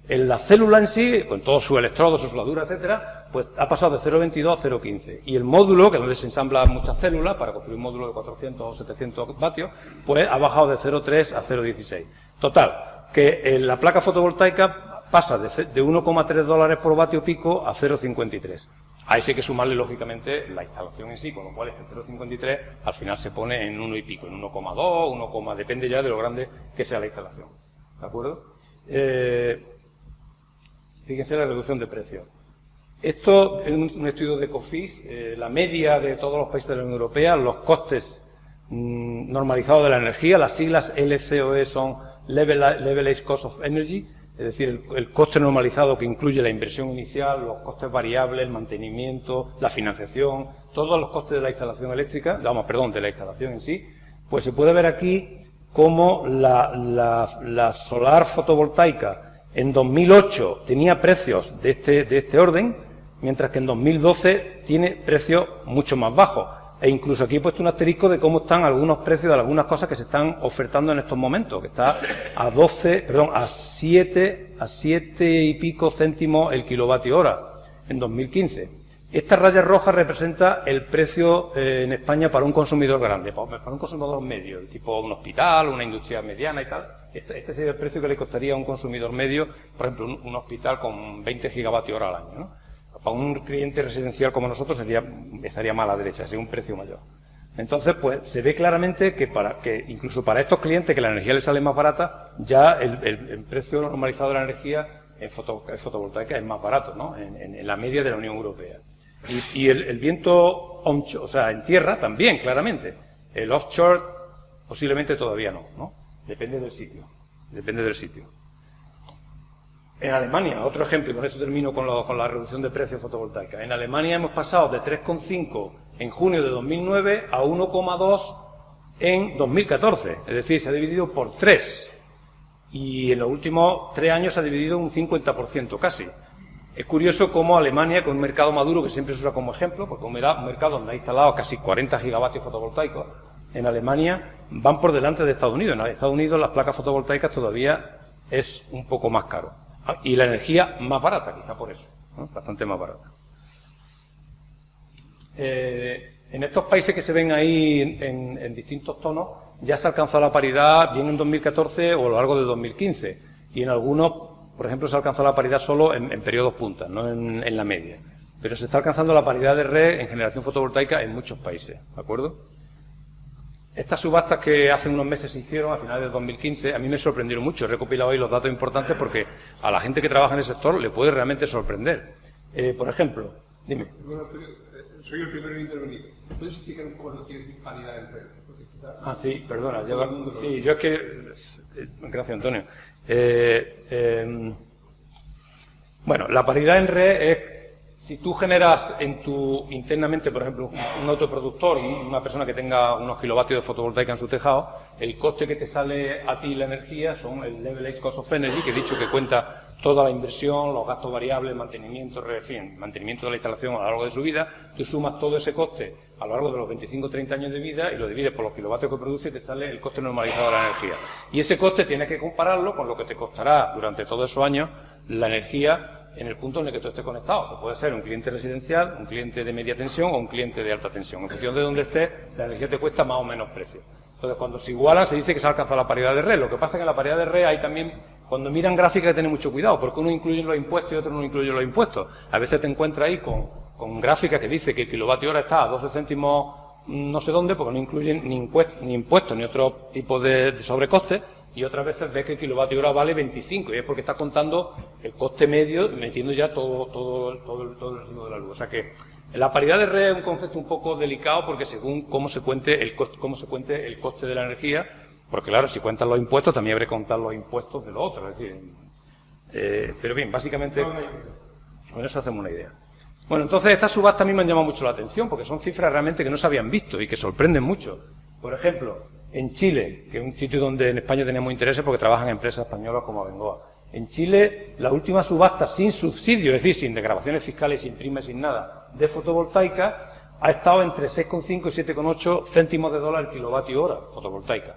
En la célula en sí, con todos sus electrodos, sus soldaduras, etcétera, pues ha pasado de 0,22 a 0,15. Y el módulo, que es donde se ensamblan muchas células para construir un módulo de 400 o 700 vatios, pues ha bajado de 0,3 a 0,16. Total, que la placa fotovoltaica pasa de $1,3 por vatio pico a 0,53. A eso hay que sumarle, lógicamente, la instalación en sí, con lo cual este 0,53 al final se pone en 1 y pico, en 1,2, depende ya de lo grande que sea la instalación. ¿De acuerdo? Fíjense la reducción de precios. Esto es un estudio de Cofis, la media de todos los países de la Unión Europea, los costes normalizados de la energía, las siglas LCOE son Levelized Cost of Energy, es decir, el coste normalizado que incluye la inversión inicial, los costes variables, el mantenimiento, la financiación, todos los costes de la instalación eléctrica, de la instalación en sí, pues se puede ver aquí cómo la solar fotovoltaica en 2008 tenía precios de este orden, mientras que en 2012 tiene precios mucho más bajos. E incluso aquí he puesto un asterisco de cómo están algunos precios de algunas cosas que se están ofertando en estos momentos, que está a 7 y pico céntimos el kilovatio hora en 2015. Esta raya roja representa el precio en España para un consumidor grande, para un consumidor medio, tipo un hospital, una industria mediana y tal. Este sería el precio que le costaría a un consumidor medio, por ejemplo, un hospital con 20 gigavatios hora al año, ¿no? Para un cliente residencial como nosotros estaría más a la derecha, sería un precio mayor. Entonces, pues se ve claramente que incluso para estos clientes que la energía les sale más barata, ya el precio normalizado de la energía en fotovoltaica es más barato, ¿no? En la media de la Unión Europea. Y el viento onshore, o sea, en tierra también, claramente. El offshore posiblemente todavía no. Depende del sitio. En Alemania, otro ejemplo, y con esto termino con la reducción de precios fotovoltaicas. En Alemania hemos pasado de 3,5 en junio de 2009 a 1,2 en 2014. Es decir, se ha dividido por 3. Y en los últimos 3 años se ha dividido un 50% casi. Es curioso cómo Alemania, con un mercado maduro que siempre se usa como ejemplo, porque un mercado donde ha instalado casi 40 gigavatios fotovoltaicos, en Alemania van por delante de Estados Unidos. En Estados Unidos las placas fotovoltaicas todavía es un poco más caro. Y la energía más barata, quizá por eso, ¿no? Bastante más barata. En estos países que se ven ahí en distintos tonos, ya se ha alcanzado la paridad bien en 2014 o a lo largo de 2015. Y en algunos, por ejemplo, se ha alcanzado la paridad solo en periodos puntas, no en la media. Pero se está alcanzando la paridad de red en generación fotovoltaica en muchos países, ¿de acuerdo? Estas subastas que hace unos meses se hicieron, a finales de 2015, a mí me sorprendieron mucho. He recopilado hoy los datos importantes porque a la gente que trabaja en el sector le puede realmente sorprender. Por ejemplo, dime. Bueno, soy el primero en intervenir. ¿Puedes explicar un poco lo que es paridad en red? Sí, perdona. Sí, yo es que... Gracias, Antonio. Bueno, la paridad en red es... Si tú generas internamente, por ejemplo, un autoproductor, una persona que tenga unos kilovatios de fotovoltaica en su tejado, el coste que te sale a ti la energía son el Levelized Cost of Energy, que he dicho que cuenta toda la inversión, los gastos variables, mantenimiento, en fin, mantenimiento de la instalación a lo largo de su vida. Tú sumas todo ese coste a lo largo de los 25 o 30 años de vida y lo divides por los kilovatios que produce y te sale el coste normalizado de la energía. Y ese coste tienes que compararlo con lo que te costará durante todos esos años la energía en el punto en el que tú estés conectado, que puede ser un cliente residencial, un cliente de media tensión o un cliente de alta tensión. En función de donde estés, la energía te cuesta más o menos precio. Entonces, cuando se igualan, se dice que se ha alcanzado la paridad de red. Lo que pasa es que en la paridad de red hay también, cuando miran gráficas, hay que tener mucho cuidado, porque uno incluye los impuestos y otro no incluye los impuestos. A veces te encuentras ahí con gráficas que dice que el kilovatio hora está a 12 céntimos no sé dónde, porque no incluyen ni impuestos ni otro tipo de sobrecoste. Y otras veces ves que el kilovatio hora vale 25, y es porque está contando el coste medio, metiendo ya todo el recibo de la luz. O sea que la paridad de red es un concepto un poco delicado, porque según cómo se cuente el coste de la energía, porque claro, si cuentan los impuestos, también habrá que contar los impuestos de los otros. Es decir, pero bien, básicamente, con eso hacemos una idea. Bueno, entonces estas subastas a mí me han llamado mucho la atención, porque son cifras realmente que no se habían visto y que sorprenden mucho. Por ejemplo, en Chile, que es un sitio donde en España tenemos intereses porque trabajan empresas españolas como Abengoa. En Chile, la última subasta sin subsidio, es decir, sin desgravaciones fiscales, sin primas, sin nada, de fotovoltaica, ha estado entre 6,5 y 7,8 céntimos de dólar el kilovatio hora fotovoltaica.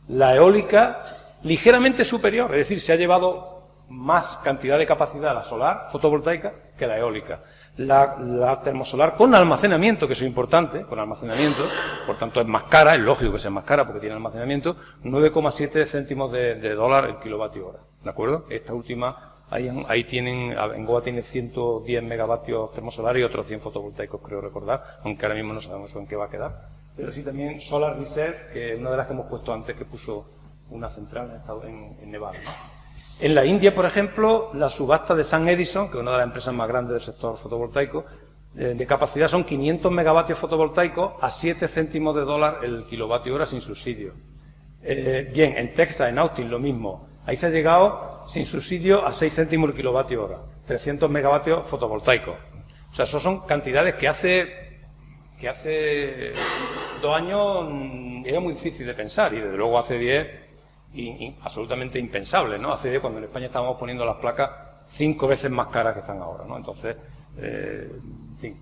La eólica, ligeramente superior, es decir, se ha llevado más cantidad de capacidad la solar fotovoltaica que la eólica. La termosolar con almacenamiento, que eso es importante, con almacenamiento, por tanto es más cara, es lógico que sea más cara porque tiene almacenamiento, 9,7 céntimos de dólar el kilovatio hora, ¿de acuerdo? Esta última, ahí tienen, Abengoa tiene 110 megavatios termosolares y otros 100 fotovoltaicos, creo recordar, aunque ahora mismo no sabemos eso en qué va a quedar. Pero sí también Solar Reserve, que es una de las que hemos puesto antes, que puso una central en Nevada, ¿no? En la India, por ejemplo, la subasta de Sun Edison, que es una de las empresas más grandes del sector fotovoltaico, de capacidad son 500 megavatios fotovoltaicos a 7 céntimos de dólar el kilovatio hora sin subsidio. Bien, en Texas, en Austin, lo mismo. Ahí se ha llegado sin subsidio a 6 céntimos el kilovatio hora, 300 megavatios fotovoltaicos. O sea, eso son cantidades que hace 2 años era muy difícil de pensar, y desde luego hace 10 absolutamente impensable, ¿no? Hace 10 cuando en España estábamos poniendo las placas 5 veces más caras que están ahora, ¿no? Entonces, en fin.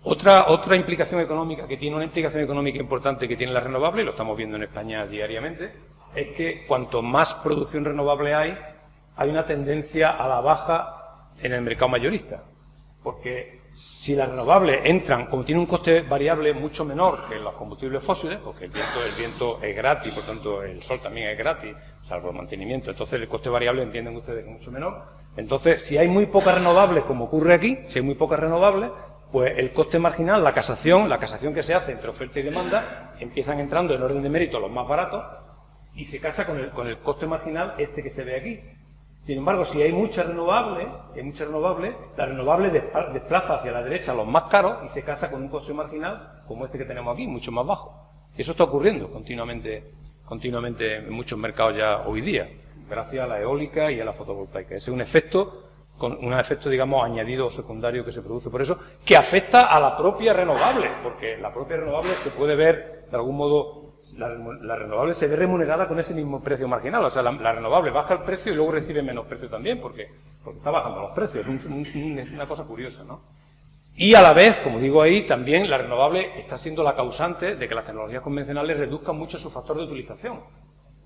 Otra implicación económica que tiene, una implicación económica importante que tiene la renovable, y lo estamos viendo en España diariamente, es que cuanto más producción renovable hay una tendencia a la baja en el mercado mayorista. Porque si las renovables entran, como tiene un coste variable mucho menor que los combustibles fósiles, porque el viento es gratis, por tanto el sol también es gratis, salvo el mantenimiento, entonces el coste variable entienden ustedes que es mucho menor. Entonces, si hay muy pocas renovables, como ocurre aquí, si hay muy pocas renovables, pues el coste marginal, la casación que se hace entre oferta y demanda, empiezan entrando en orden de mérito los más baratos y se casa con el coste marginal este que se ve aquí. Sin embargo, si hay mucha renovable, la renovable desplaza hacia la derecha a los más caros y se casa con un coste marginal como este que tenemos aquí, mucho más bajo. Y eso está ocurriendo continuamente en muchos mercados ya hoy día, gracias a la eólica y a la fotovoltaica. Ese es un efecto, digamos, añadido o secundario que se produce por eso, que afecta a la propia renovable, porque la propia renovable se puede ver, de algún modo, la renovable se ve remunerada con ese mismo precio marginal. O sea, la renovable baja el precio y luego recibe menos precio también, porque está bajando los precios. Es una cosa curiosa, ¿no? Y a la vez, como digo ahí, también la renovable está siendo la causante de que las tecnologías convencionales reduzcan mucho su factor de utilización.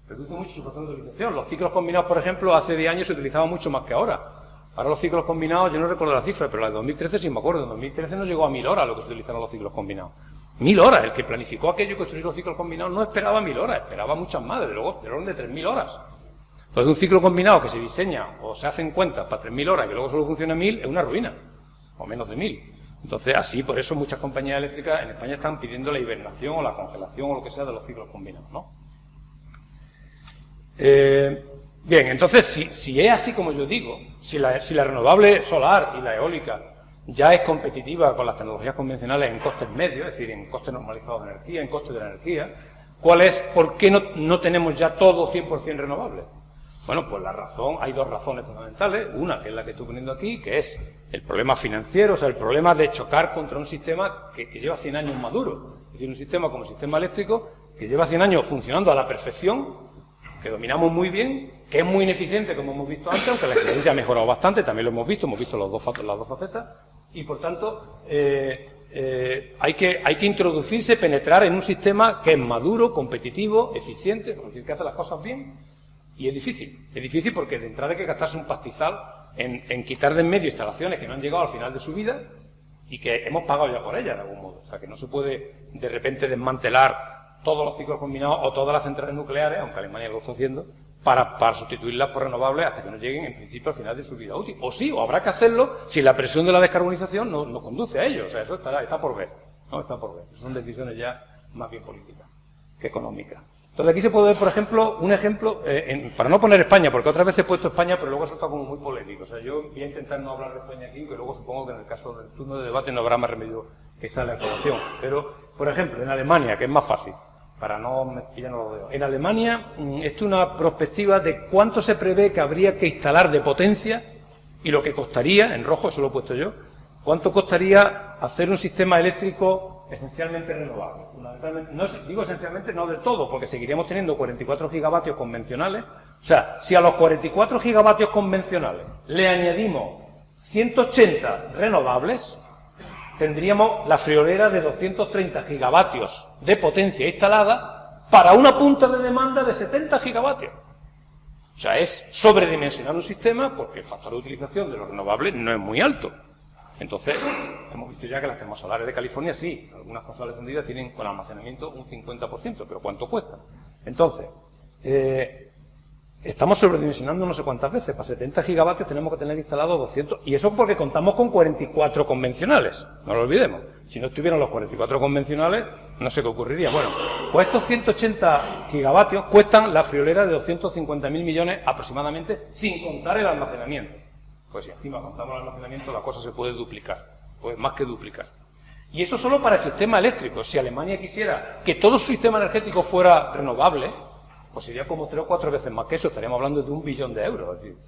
Los ciclos combinados, por ejemplo, hace 10 años se utilizaban mucho más que ahora. Ahora los ciclos combinados, yo no recuerdo la cifra, pero la de 2013 sí me acuerdo. En 2013 no llegó a 1000 horas lo que se utilizaron los ciclos combinados. 1000 horas. El que planificó aquello y construyó los ciclos combinados no esperaba 1000 horas, esperaba muchas más, desde luego, del orden de 3000 horas. Entonces, un ciclo combinado que se diseña o se hace en cuenta para 3000 horas y que luego solo funciona 1000 es una ruina, o menos de 1000. Entonces, así, por eso muchas compañías eléctricas en España están pidiendo la hibernación o la congelación o lo que sea de los ciclos combinados, ¿no? Bien, entonces, si es así como yo digo, si la renovable solar y la eólica ya es competitiva con las tecnologías convencionales en costes medios, es decir, en costes normalizados de energía, en costes de la energía, ¿por qué no tenemos ya todo 100% renovable? Bueno, pues hay dos razones fundamentales. Una, que es la que estoy poniendo aquí, que es el problema financiero, o sea, el problema de chocar contra un sistema que lleva 100 años maduro. Es decir, un sistema como el sistema eléctrico, que lleva 100 años funcionando a la perfección, que dominamos muy bien, que es muy ineficiente, como hemos visto antes, aunque la eficiencia ha mejorado bastante, también lo hemos visto las dos facetas, y por tanto hay que introducirse, penetrar en un sistema que es maduro, competitivo, eficiente, es decir, que hace las cosas bien, y es difícil porque de entrada hay que gastarse un pastizal en quitar de en medio instalaciones que no han llegado al final de su vida y que hemos pagado ya por ellas de algún modo, o sea que no se puede de repente desmantelar todos los ciclos combinados o todas las centrales nucleares, aunque Alemania lo está haciendo, para sustituirlas por renovables hasta que no lleguen en principio al final de su vida útil. O sí, o habrá que hacerlo si la presión de la descarbonización no conduce a ello. O sea, eso está por ver. ¿No? Está por ver. Son decisiones ya más bien políticas que económicas. Entonces aquí se puede ver, por ejemplo, un ejemplo, para no poner España, porque otras veces he puesto España, pero luego eso está como muy polémico. O sea, yo voy a intentar no hablar de España aquí, que luego supongo que en el caso del turno de debate no habrá más remedio que esa la información. Pero, por ejemplo, en Alemania, que es más fácil, para ya no lo veo. En Alemania, esto es una perspectiva de cuánto se prevé que habría que instalar de potencia y lo que costaría, en rojo, eso lo he puesto yo, cuánto costaría hacer un sistema eléctrico esencialmente renovable. Fundamentalmente, digo esencialmente no del todo, porque seguiríamos teniendo 44 gigavatios convencionales. O sea, si a los 44 gigavatios convencionales le añadimos 180 renovables, tendríamos la friolera de 230 gigavatios de potencia instalada para una punta de demanda de 70 gigavatios. O sea, es sobredimensionar un sistema porque el factor de utilización de los renovables no es muy alto. Entonces, hemos visto ya que las termosolares de California sí, algunas consolas fundidas tienen con almacenamiento un 50%, pero ¿cuánto cuesta? Entonces, estamos sobredimensionando no sé cuántas veces. Para 70 gigavatios tenemos que tener instalados 200, y eso porque contamos con 44 convencionales, no lo olvidemos. Si no estuvieran los 44 convencionales, no sé qué ocurriría. Bueno, pues estos 180 gigavatios cuestan la friolera de 250.000 millones aproximadamente, sin contar el almacenamiento. Pues si encima contamos el almacenamiento, la cosa se puede duplicar, pues más que duplicar. Y eso solo para el sistema eléctrico. Si Alemania quisiera que todo su sistema energético fuera renovable, pues sería como 3 o 4 veces más que eso, estaríamos hablando de 1 billón de euros. Es decir,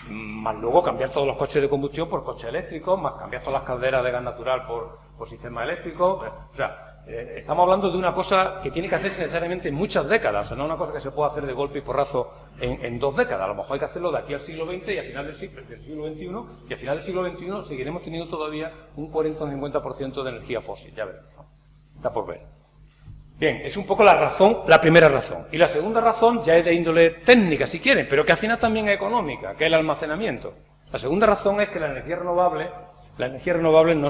más luego cambiar todos los coches de combustión por coches eléctricos, más cambiar todas las calderas de gas natural por por sistema eléctrico. O sea, estamos hablando de una cosa que tiene que hacerse necesariamente en muchas décadas, o sea, no una cosa que se pueda hacer de golpe y porrazo en 2 décadas. A lo mejor hay que hacerlo de aquí al siglo XX y al final del siglo XXI, y al final del siglo XXI seguiremos teniendo todavía un 40 o 50% de energía fósil, ya veremos, ¿no? Está por ver. Bien, es un poco la razón, la primera razón. Y la segunda razón ya es de índole técnica, si quieren, pero que al final también es económica, que es el almacenamiento. La segunda razón es que la energía renovable no,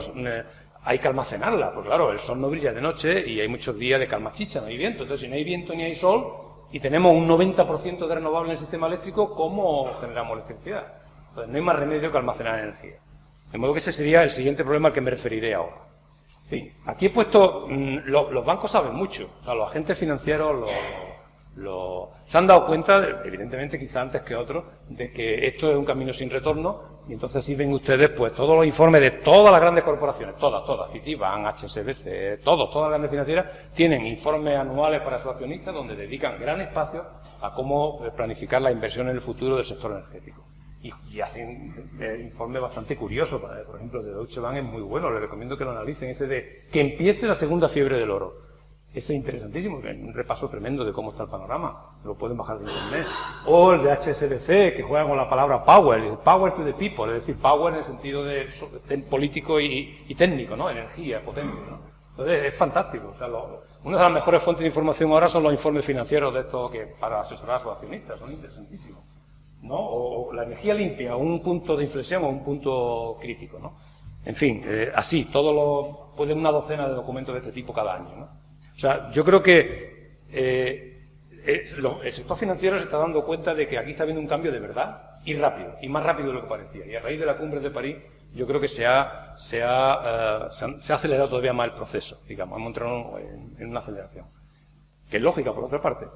hay que almacenarla, pues claro, el sol no brilla de noche y hay muchos días de calma chicha, no hay viento. Entonces, si no hay viento ni hay sol y tenemos un 90% de renovable en el sistema eléctrico, ¿cómo generamos electricidad? Entonces, no hay más remedio que almacenar energía. De modo que ese sería el siguiente problema al que me referiré ahora. Sí, aquí he puesto, los bancos saben mucho, o sea, los agentes financieros se han dado cuenta, evidentemente quizá antes que otros, de que esto es un camino sin retorno, y entonces sí ven ustedes pues todos los informes de todas las grandes corporaciones, todas, Citibank, HSBC, todas las grandes financieras, tienen informes anuales para sus accionistas donde dedican gran espacio a cómo planificar la inversión en el futuro del sector energético. Y hacen informes bastante curiosos, por ejemplo, de Deutsche Bank es muy bueno, les recomiendo que lo analicen, ese de que empiece la segunda fiebre del oro. Ese es interesantísimo, es un repaso tremendo de cómo está el panorama, lo pueden bajar de internet. O el de HSBC, que juega con la palabra power, el power to the people, es decir, power en el sentido de político y técnico, ¿no? Energía, potencia, ¿no? Entonces es fantástico, o sea, una de las mejores fuentes de información ahora son los informes financieros de estos que para asesorar a sus accionistas, son interesantísimos, ¿no? O la energía limpia, un punto de inflexión o un punto crítico, ¿no? En fin, así, pueden una docena de documentos de este tipo cada año, ¿no? O sea, yo creo que el sector financiero se está dando cuenta de que aquí está habiendo un cambio de verdad y rápido, y más rápido de lo que parecía. Y a raíz de la cumbre de París, yo creo que se ha acelerado todavía más el proceso, digamos, hemos entrado en una aceleración, que es lógica por otra parte.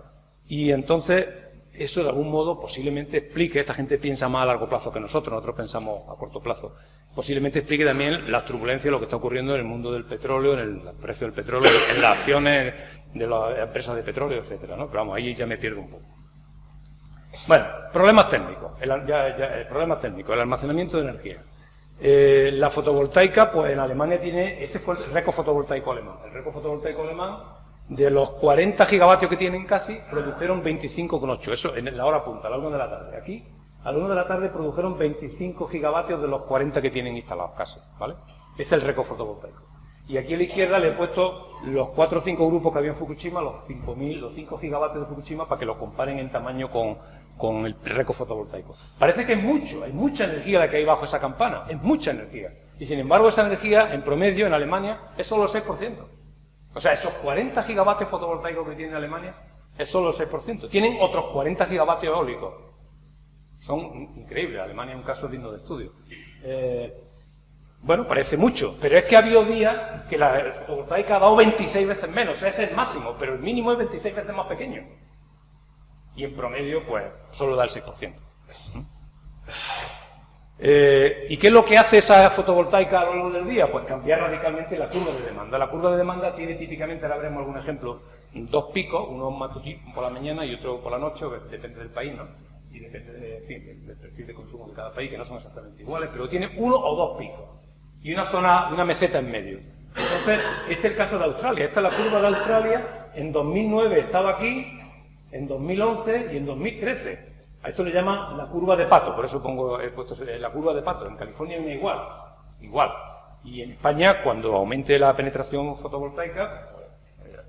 Y entonces, eso de algún modo posiblemente explique, esta gente piensa más a largo plazo que nosotros pensamos a corto plazo, posiblemente explique también las turbulencias, lo que está ocurriendo en el mundo del petróleo, en el precio del petróleo, en las acciones de las empresas de petróleo, etcétera, ¿no? Pero vamos, ahí ya me pierdo un poco. Bueno, problemas técnicos, el almacenamiento de energía. La fotovoltaica, pues en Alemania ese fue el récord fotovoltaico alemán. El récord fotovoltaico alemán, de los 40 gigavatios que tienen casi, produjeron 25,8. Eso en la hora punta, a la 1 de la tarde. Aquí, a la 1 de la tarde produjeron 25 gigavatios de los 40 que tienen instalados casi, ¿vale? Ese es el récord fotovoltaico. Y aquí a la izquierda le he puesto los 4 o 5 grupos que había en Fukushima, los 5 gigavatios de Fukushima, para que los comparen en tamaño con el récord fotovoltaico. Parece que es mucho, hay mucha energía la que hay bajo esa campana, es mucha energía. Y sin embargo esa energía, en promedio, en Alemania, es solo el 6%. O sea, esos 40 gigavatios fotovoltaicos que tiene Alemania es solo el 6%. Tienen otros 40 gigavatios eólicos. Son increíbles. Alemania es un caso digno de estudio. Bueno, parece mucho, pero es que ha habido días que la fotovoltaica ha dado 26 veces menos. Ese es el máximo, pero el mínimo es 26 veces más pequeño. Y en promedio, pues, solo da el 6%. ¿Y qué es lo que hace esa fotovoltaica a lo largo del día? Pues cambiar radicalmente la curva de demanda. La curva de demanda tiene típicamente, ahora veremos algún ejemplo, 2 picos, uno matutino por la mañana y otro por la noche, depende del país, ¿no? Y depende del perfil de consumo de cada país, que no son exactamente iguales, pero tiene 1 o 2 picos. Y una meseta en medio. Entonces, este es el caso de Australia. Esta es la curva de Australia. En 2009 estaba aquí, en 2011 y en 2013. A esto le llaman la curva de pato, por eso he puesto la curva de pato. En California viene igual. Y en España, cuando aumente la penetración fotovoltaica,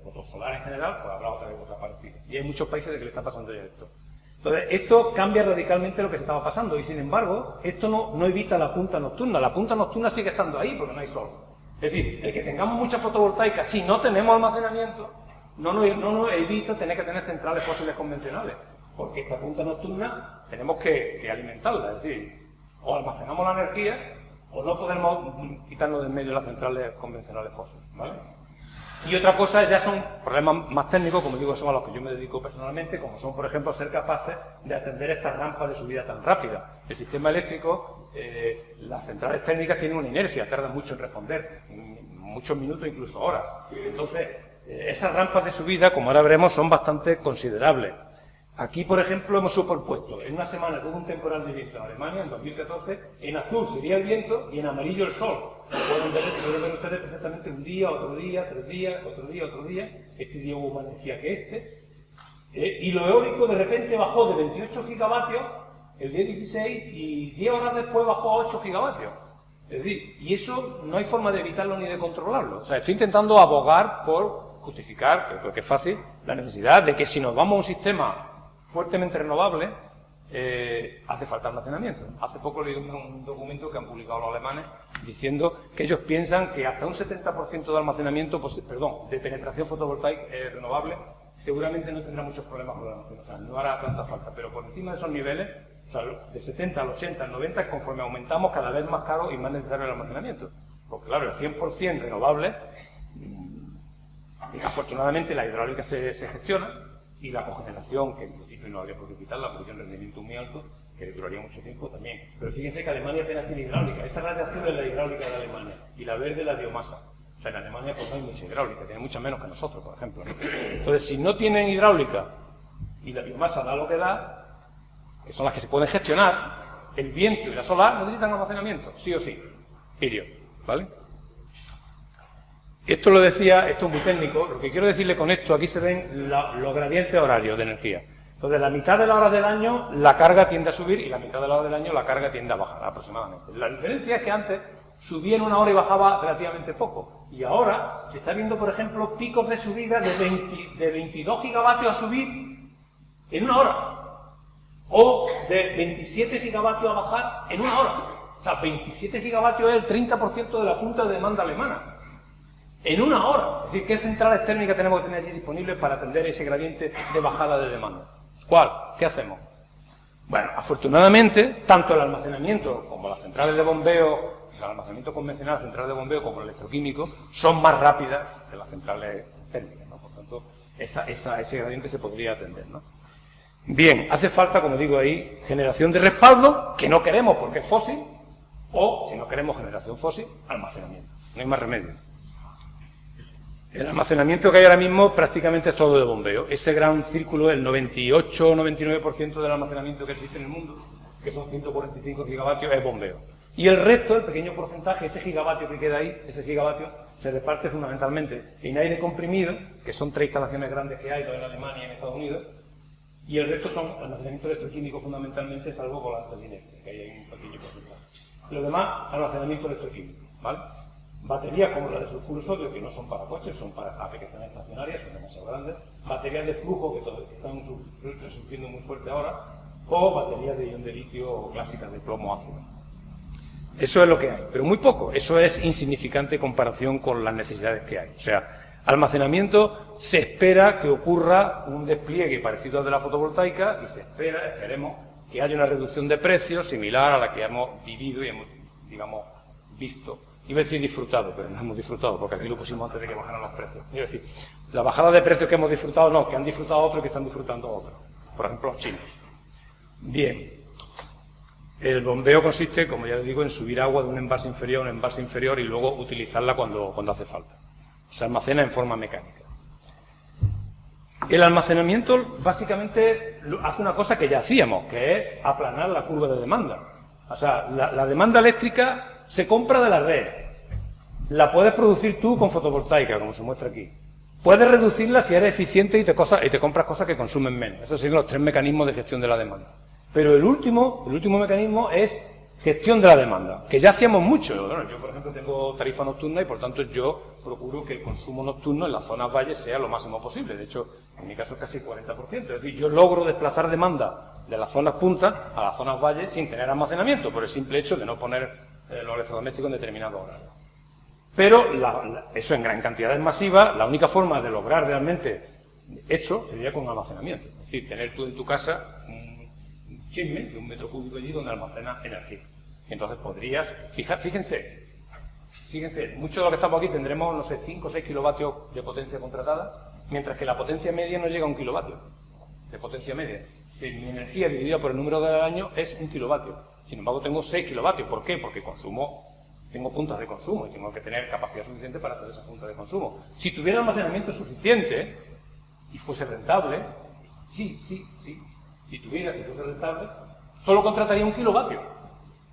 fotosolar en general, pues habrá otra parecida. Y hay muchos países de que le está pasando ya esto. Entonces, esto cambia radicalmente lo que se estaba pasando. Y sin embargo, esto no evita la punta nocturna. La punta nocturna sigue estando ahí porque no hay sol. Es decir, el que tengamos mucha fotovoltaica, si no tenemos almacenamiento, no nos evita tener que tener centrales fósiles convencionales. Porque esta punta nocturna tenemos que alimentarla, es decir, o almacenamos la energía o no podemos quitarnos del medio las centrales convencionales fósiles, ¿vale? Y otra cosa ya son problemas más técnicos, como digo, son a los que yo me dedico personalmente, como son, por ejemplo, ser capaces de atender estas rampas de subida tan rápida. El sistema eléctrico, las centrales técnicas tienen una inercia, tardan mucho en responder, muchos minutos, incluso horas. Entonces, esas rampas de subida, como ahora veremos, son bastante considerables. Aquí, por ejemplo, hemos superpuesto en una semana que hubo un temporal de viento en Alemania, en 2014, en azul sería el viento y en amarillo el sol. Pueden ver ustedes perfectamente un día, otro día, 3 días, otro día, otro día. Este día hubo más energía que este. Y lo eólico de repente bajó de 28 gigavatios el día 16 y 10 horas después bajó a 8 gigavatios. Es decir, y eso no hay forma de evitarlo ni de controlarlo. O sea, estoy intentando abogar por justificar, que creo que es fácil, la necesidad de que si nos vamos a un sistema fuertemente renovable, hace falta almacenamiento. Hace poco leí un documento que han publicado los alemanes diciendo que ellos piensan que hasta un 70% de almacenamiento, de penetración fotovoltaica renovable, seguramente no tendrá muchos problemas con el almacenamiento. O sea, no hará tanta falta, pero por encima de esos niveles, o sea, de 70 al 80 al 90, conforme aumentamos, cada vez más caro y más necesario el almacenamiento. Porque claro, el 100% renovable, y afortunadamente la hidráulica se gestiona, y la cogeneración, que en principio no habría por qué quitarla porque tiene un rendimiento muy alto, que duraría mucho tiempo también. Pero fíjense que Alemania apenas tiene hidráulica. Esta radiación es la hidráulica de Alemania y la verde la biomasa. O sea, en Alemania pues no hay mucha hidráulica, tiene mucha menos que nosotros, por ejemplo, ¿no? Entonces, si no tienen hidráulica y la biomasa da lo que da, que son las que se pueden gestionar, el viento y la solar necesitan almacenamiento, sí o sí. Period, ¿vale? Esto lo decía, esto es muy técnico, lo que quiero decirle con esto, aquí se ven los gradientes horarios de energía. Entonces, la mitad de las horas del año la carga tiende a subir y la mitad de las horas del año la carga tiende a bajar, aproximadamente. La diferencia es que antes subía en una hora y bajaba relativamente poco. Y ahora se está viendo, por ejemplo, picos de subida de 22 gigavatios a subir en una hora. O de 27 gigavatios a bajar en una hora. O sea, 27 gigavatios es el 30% de la punta de demanda alemana. En una hora. Es decir, ¿qué centrales térmicas tenemos que tener allí disponibles para atender ese gradiente de bajada de demanda? ¿Cuál? ¿Qué hacemos? Bueno, afortunadamente, tanto el almacenamiento como las centrales de bombeo, el almacenamiento convencional, centrales de bombeo como el electroquímico, son más rápidas que las centrales térmicas, ¿no? Por tanto, ese gradiente se podría atender, ¿no? Bien, hace falta, como digo ahí, generación de respaldo, que no queremos porque es fósil, o, si no queremos generación fósil, almacenamiento. No hay más remedio. El almacenamiento que hay ahora mismo prácticamente es todo de bombeo. Ese gran círculo, el 98 o 99% del almacenamiento que existe en el mundo, que son 145 gigavatios, es bombeo. Y el resto, el pequeño porcentaje, ese gigavatio que queda ahí, ese gigavatio, se reparte fundamentalmente en aire comprimido, que son 3 instalaciones grandes que hay, dos en Alemania y en Estados Unidos, y el resto son almacenamiento electroquímico fundamentalmente, salvo volantes directos, que hay ahí un pequeño porcentaje. Lo demás, almacenamiento electroquímico, ¿vale? Baterías como las de sulfuro sodio, que no son para coches, son para aplicaciones estacionarias, son demasiado grandes. Baterías de flujo, que están sufriendo muy fuerte ahora. O baterías de ion de litio clásicas de plomo ácido. Eso es lo que hay, pero muy poco. Eso es insignificante en comparación con las necesidades que hay. O sea, almacenamiento, se espera que ocurra un despliegue parecido al de la fotovoltaica y se espera, esperemos, que haya una reducción de precios similar a la que hemos vivido y hemos, digamos, visto. Iba a decir disfrutado, pero no hemos disfrutado, porque aquí lo pusimos antes de que bajaran los precios. Iba a decir, la bajada de precios que hemos disfrutado, no, que han disfrutado otros y que están disfrutando otros. Por ejemplo, los chinos. Bien. El bombeo consiste, como ya les digo, en subir agua de un envase inferior a un envase inferior y luego utilizarla cuando hace falta. Se almacena en forma mecánica. El almacenamiento, básicamente, hace una cosa que ya hacíamos, que es aplanar la curva de demanda. O sea, la demanda eléctrica se compra de la red. La puedes producir tú con fotovoltaica, como se muestra aquí. Puedes reducirla si eres eficiente y te compras cosas que consumen menos. Esos son los 3 mecanismos de gestión de la demanda. Pero el último mecanismo es gestión de la demanda, que ya hacíamos mucho. Bueno, yo, por ejemplo, tengo tarifa nocturna y, por tanto, yo procuro que el consumo nocturno en las zonas valles sea lo máximo posible. De hecho, en mi caso es casi 40%. Es decir, yo logro desplazar demanda de las zonas puntas a las zonas valles sin tener almacenamiento, por el simple hecho de no poner los electrodomésticos en determinado horario. Pero eso en gran cantidades masivas, la única forma de lograr realmente eso sería con almacenamiento. Es decir, tener tú en tu casa un chisme de 1 metro cúbico allí donde almacena energía. Y entonces podrías, fíjense, muchos de los que estamos aquí tendremos, no sé, 5 o 6 kilovatios de potencia contratada, mientras que la potencia media no llega a 1 kilovatio de potencia media. Mi energía dividida por el número del año es 1 kilovatio. Sin embargo, tengo 6 kilovatios. ¿Por qué? Porque tengo puntas de consumo y tengo que tener capacidad suficiente para hacer esas puntas de consumo. Si tuviera almacenamiento suficiente y fuese rentable, sí, Si fuese rentable, solo contrataría 1 kilovatio.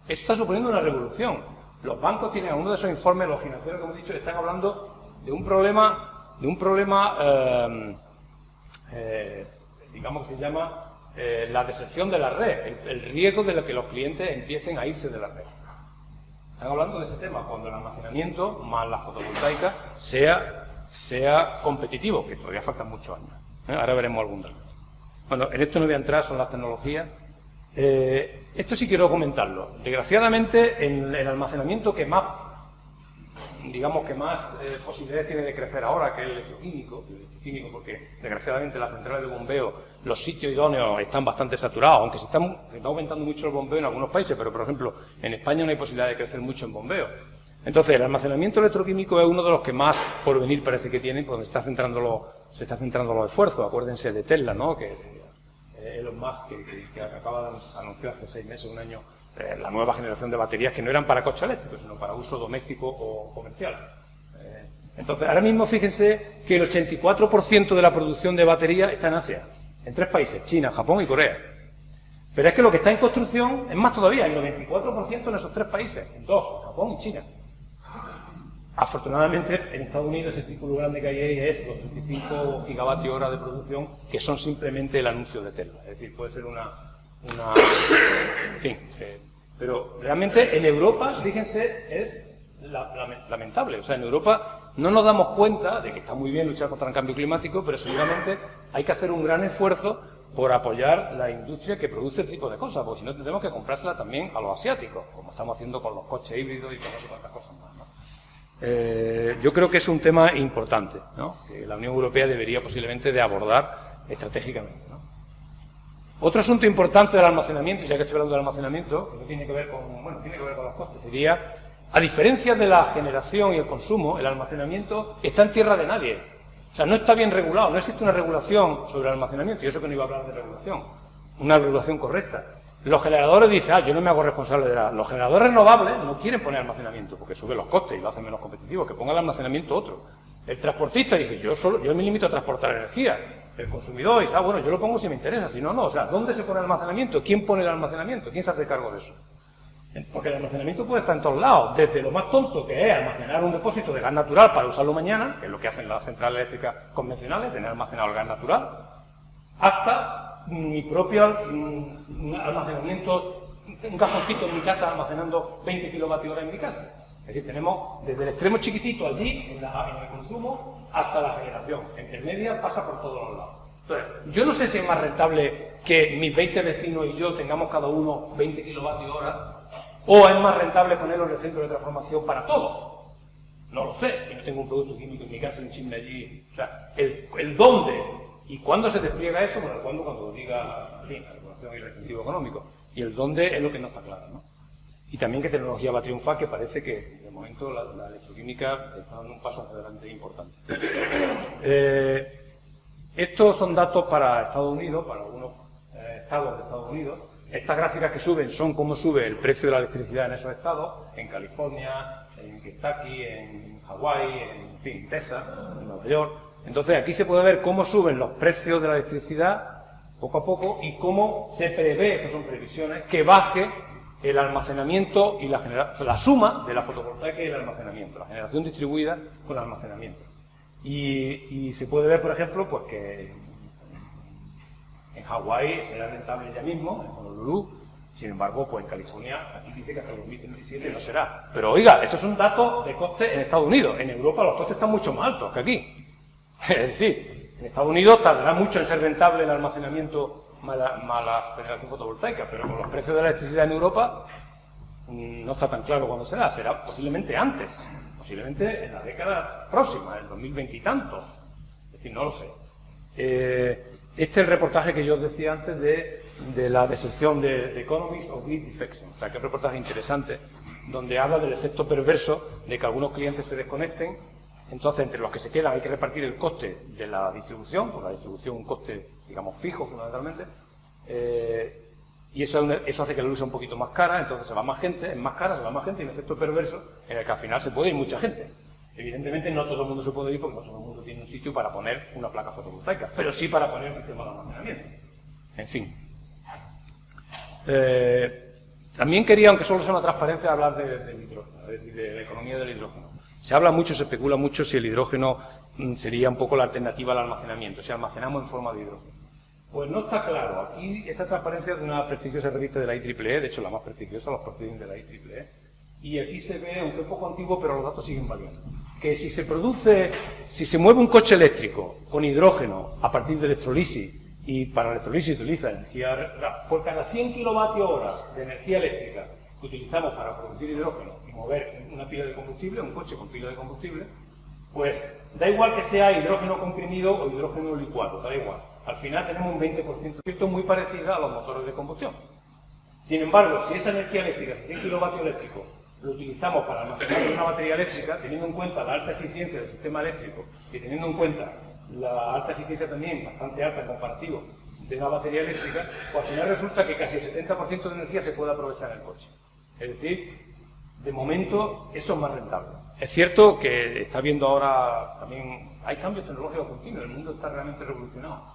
Esto está suponiendo una revolución. Los bancos tienen, en uno de esos informes, los financieros, como he dicho, están hablando de un problema, digamos que se llama la deserción de la red, el riesgo de que los clientes empiecen a irse de la red. Están hablando de ese tema, cuando el almacenamiento más la fotovoltaica sea competitivo, que todavía faltan muchos años. Ahora veremos algún dato. Bueno, en esto no voy a entrar, son las tecnologías. Esto sí quiero comentarlo. Desgraciadamente, en el almacenamiento que más, digamos que más posibilidades tiene de crecer ahora, que es el electroquímico, porque desgraciadamente las centrales de bombeo, los sitios idóneos están bastante saturados, aunque se está aumentando mucho el bombeo en algunos países, pero por ejemplo, en España no hay posibilidad de crecer mucho en bombeo. Entonces, el almacenamiento electroquímico es uno de los que más porvenir parece que tiene, porque se está centrando los esfuerzos. Acuérdense de Tesla, ¿no? Que Elon Musk, que acaba de anunciar hace 6 meses, un año, la nueva generación de baterías que no eran para coches eléctricos, sino para uso doméstico o comercial. Entonces, ahora mismo fíjense que el 84% de la producción de baterías está en Asia, en 3 países, China, Japón y Corea. Pero es que lo que está en construcción es más todavía, el 94% en esos 3 países, en 2, Japón y China. Afortunadamente, en Estados Unidos ese círculo grande que hay ahí es los 35 gigavatios hora de producción, que son simplemente el anuncio de Tesla. Es decir, puede ser en fin, pero realmente en Europa, fíjense, es lamentable. O sea, en Europa no nos damos cuenta de que está muy bien luchar contra el cambio climático, pero seguramente hay que hacer un gran esfuerzo por apoyar la industria que produce este tipo de cosas, porque si no tendremos que comprársela también a los asiáticos, como estamos haciendo con los coches híbridos y con no sé cuántas cosas más, ¿no? Yo creo que es un tema importante, ¿no? Que la Unión Europea debería posiblemente de abordar estratégicamente, ¿no? Otro asunto importante del almacenamiento, ya que estoy hablando del almacenamiento, que no tiene que ver con, bueno, tiene que ver con los costes, sería, a diferencia de la generación y el consumo, el almacenamiento está en tierra de nadie. O sea, no está bien regulado, no existe una regulación sobre el almacenamiento, y eso que no iba a hablar de regulación, una regulación correcta. Los generadores dicen, yo no me hago responsable de nada. Los generadores renovables no quieren poner almacenamiento porque suben los costes y lo hacen menos competitivo, que ponga el almacenamiento otro. El transportista dice, yo me limito a transportar energía. El consumidor dice, bueno, yo lo pongo si me interesa, si no, no. O sea, ¿dónde se pone el almacenamiento? ¿Quién pone el almacenamiento? ¿Quién se hace cargo de eso? Porque el almacenamiento puede estar en todos lados, desde lo más tonto, que es almacenar un depósito de gas natural para usarlo mañana, que es lo que hacen las centrales eléctricas convencionales, tener almacenado el gas natural, hasta mi propio almacenamiento, un cajoncito en mi casa almacenando 20 kilovatios hora en mi casa. Es decir, tenemos desde el extremo chiquitito allí, en el consumo, hasta la generación. Entre media pasa por todos los lados. Entonces, yo no sé si es más rentable que mis 20 vecinos y yo tengamos cada uno 20 kilovatios hora, o es más rentable ponerlo en el centro de transformación para todos. No lo sé. Yo no tengo un producto químico en mi casa, un chisme allí. O sea, el dónde y cuándo se despliega eso, bueno, cuándo, cuando diga, en fin, la regulación y el incentivo económico. Y el dónde es lo que no está claro, ¿no? Y también qué tecnología va a triunfar, que parece que, de momento, la electroquímica está dando un paso hacia adelante importante. Estos son datos para Estados Unidos, para algunos estados de Estados Unidos. Estas gráficas que suben son cómo sube el precio de la electricidad en esos estados, en California, en Kentucky, en Hawái, en fin, en Texas, en Nueva York. Entonces, aquí se puede ver cómo suben los precios de la electricidad poco a poco y cómo se prevé, estas son previsiones, que baje el almacenamiento y la suma de la fotovoltaica y el almacenamiento, la generación distribuida con el almacenamiento. Y se puede ver, por ejemplo, pues que en Hawái será rentable ya mismo, en Honolulu. Sin embargo, pues en California, aquí dice que hasta el 2037 no será. Pero oiga, estos son datos de coste en Estados Unidos. En Europa los costes están mucho más altos que aquí. Es decir, en Estados Unidos tardará mucho en ser rentable el almacenamiento más la generación fotovoltaica, pero con los precios de la electricidad en Europa no está tan claro cuándo será. Será posiblemente antes, posiblemente en la década próxima, en 2020 y tantos. Es decir, no lo sé. Este es el reportaje que yo os decía antes de la deserción de Economics of Grid Defection. O sea, que es un reportaje interesante donde habla del efecto perverso de que algunos clientes se desconecten. Entonces, entre los que se quedan hay que repartir el coste de la distribución, porque la distribución es un coste, digamos, fijo fundamentalmente, y eso hace que la luz sea un poquito más cara, entonces se va más gente, es más cara, se va más gente, y un efecto perverso en el que al final se puede ir mucha gente. Evidentemente no todo el mundo se puede ir porque no todo el mundo tiene un sitio para poner una placa fotovoltaica, pero sí para poner un sistema de almacenamiento. En fin. También quería, aunque solo sea una transparencia, hablar del hidrógeno, es decir, de la economía del hidrógeno. Se habla mucho, se especula mucho si el hidrógeno sería un poco la alternativa al almacenamiento, si almacenamos en forma de hidrógeno. Pues no está claro. Aquí esta transparencia es de una prestigiosa revista de la IEEE, de hecho la más prestigiosa, los procedimientos de la IEEE, y aquí se ve, aunque un poco antiguo, pero los datos siguen valiendo, que si se mueve un coche eléctrico con hidrógeno a partir de electrolisis, y para la electrolisis se utiliza energía, por cada 100 kWh de energía eléctrica que utilizamos para producir hidrógeno y mover una pila de combustible, un coche con pila de combustible, pues da igual que sea hidrógeno comprimido o hidrógeno licuado, da igual. Al final tenemos un 20% muy parecida a los motores de combustión. Sin embargo, si esa energía eléctrica, 100 kilovatios eléctricos, lo utilizamos para almacenar en una batería eléctrica, teniendo en cuenta la alta eficiencia del sistema eléctrico y teniendo en cuenta la alta eficiencia también, bastante alta en comparativo, de la batería eléctrica, pues al final resulta que casi el 70% de energía se puede aprovechar en el coche. Es decir, de momento eso es más rentable. Es cierto que está viendo ahora también, hay cambios tecnológicos continuos, el mundo está realmente revolucionado.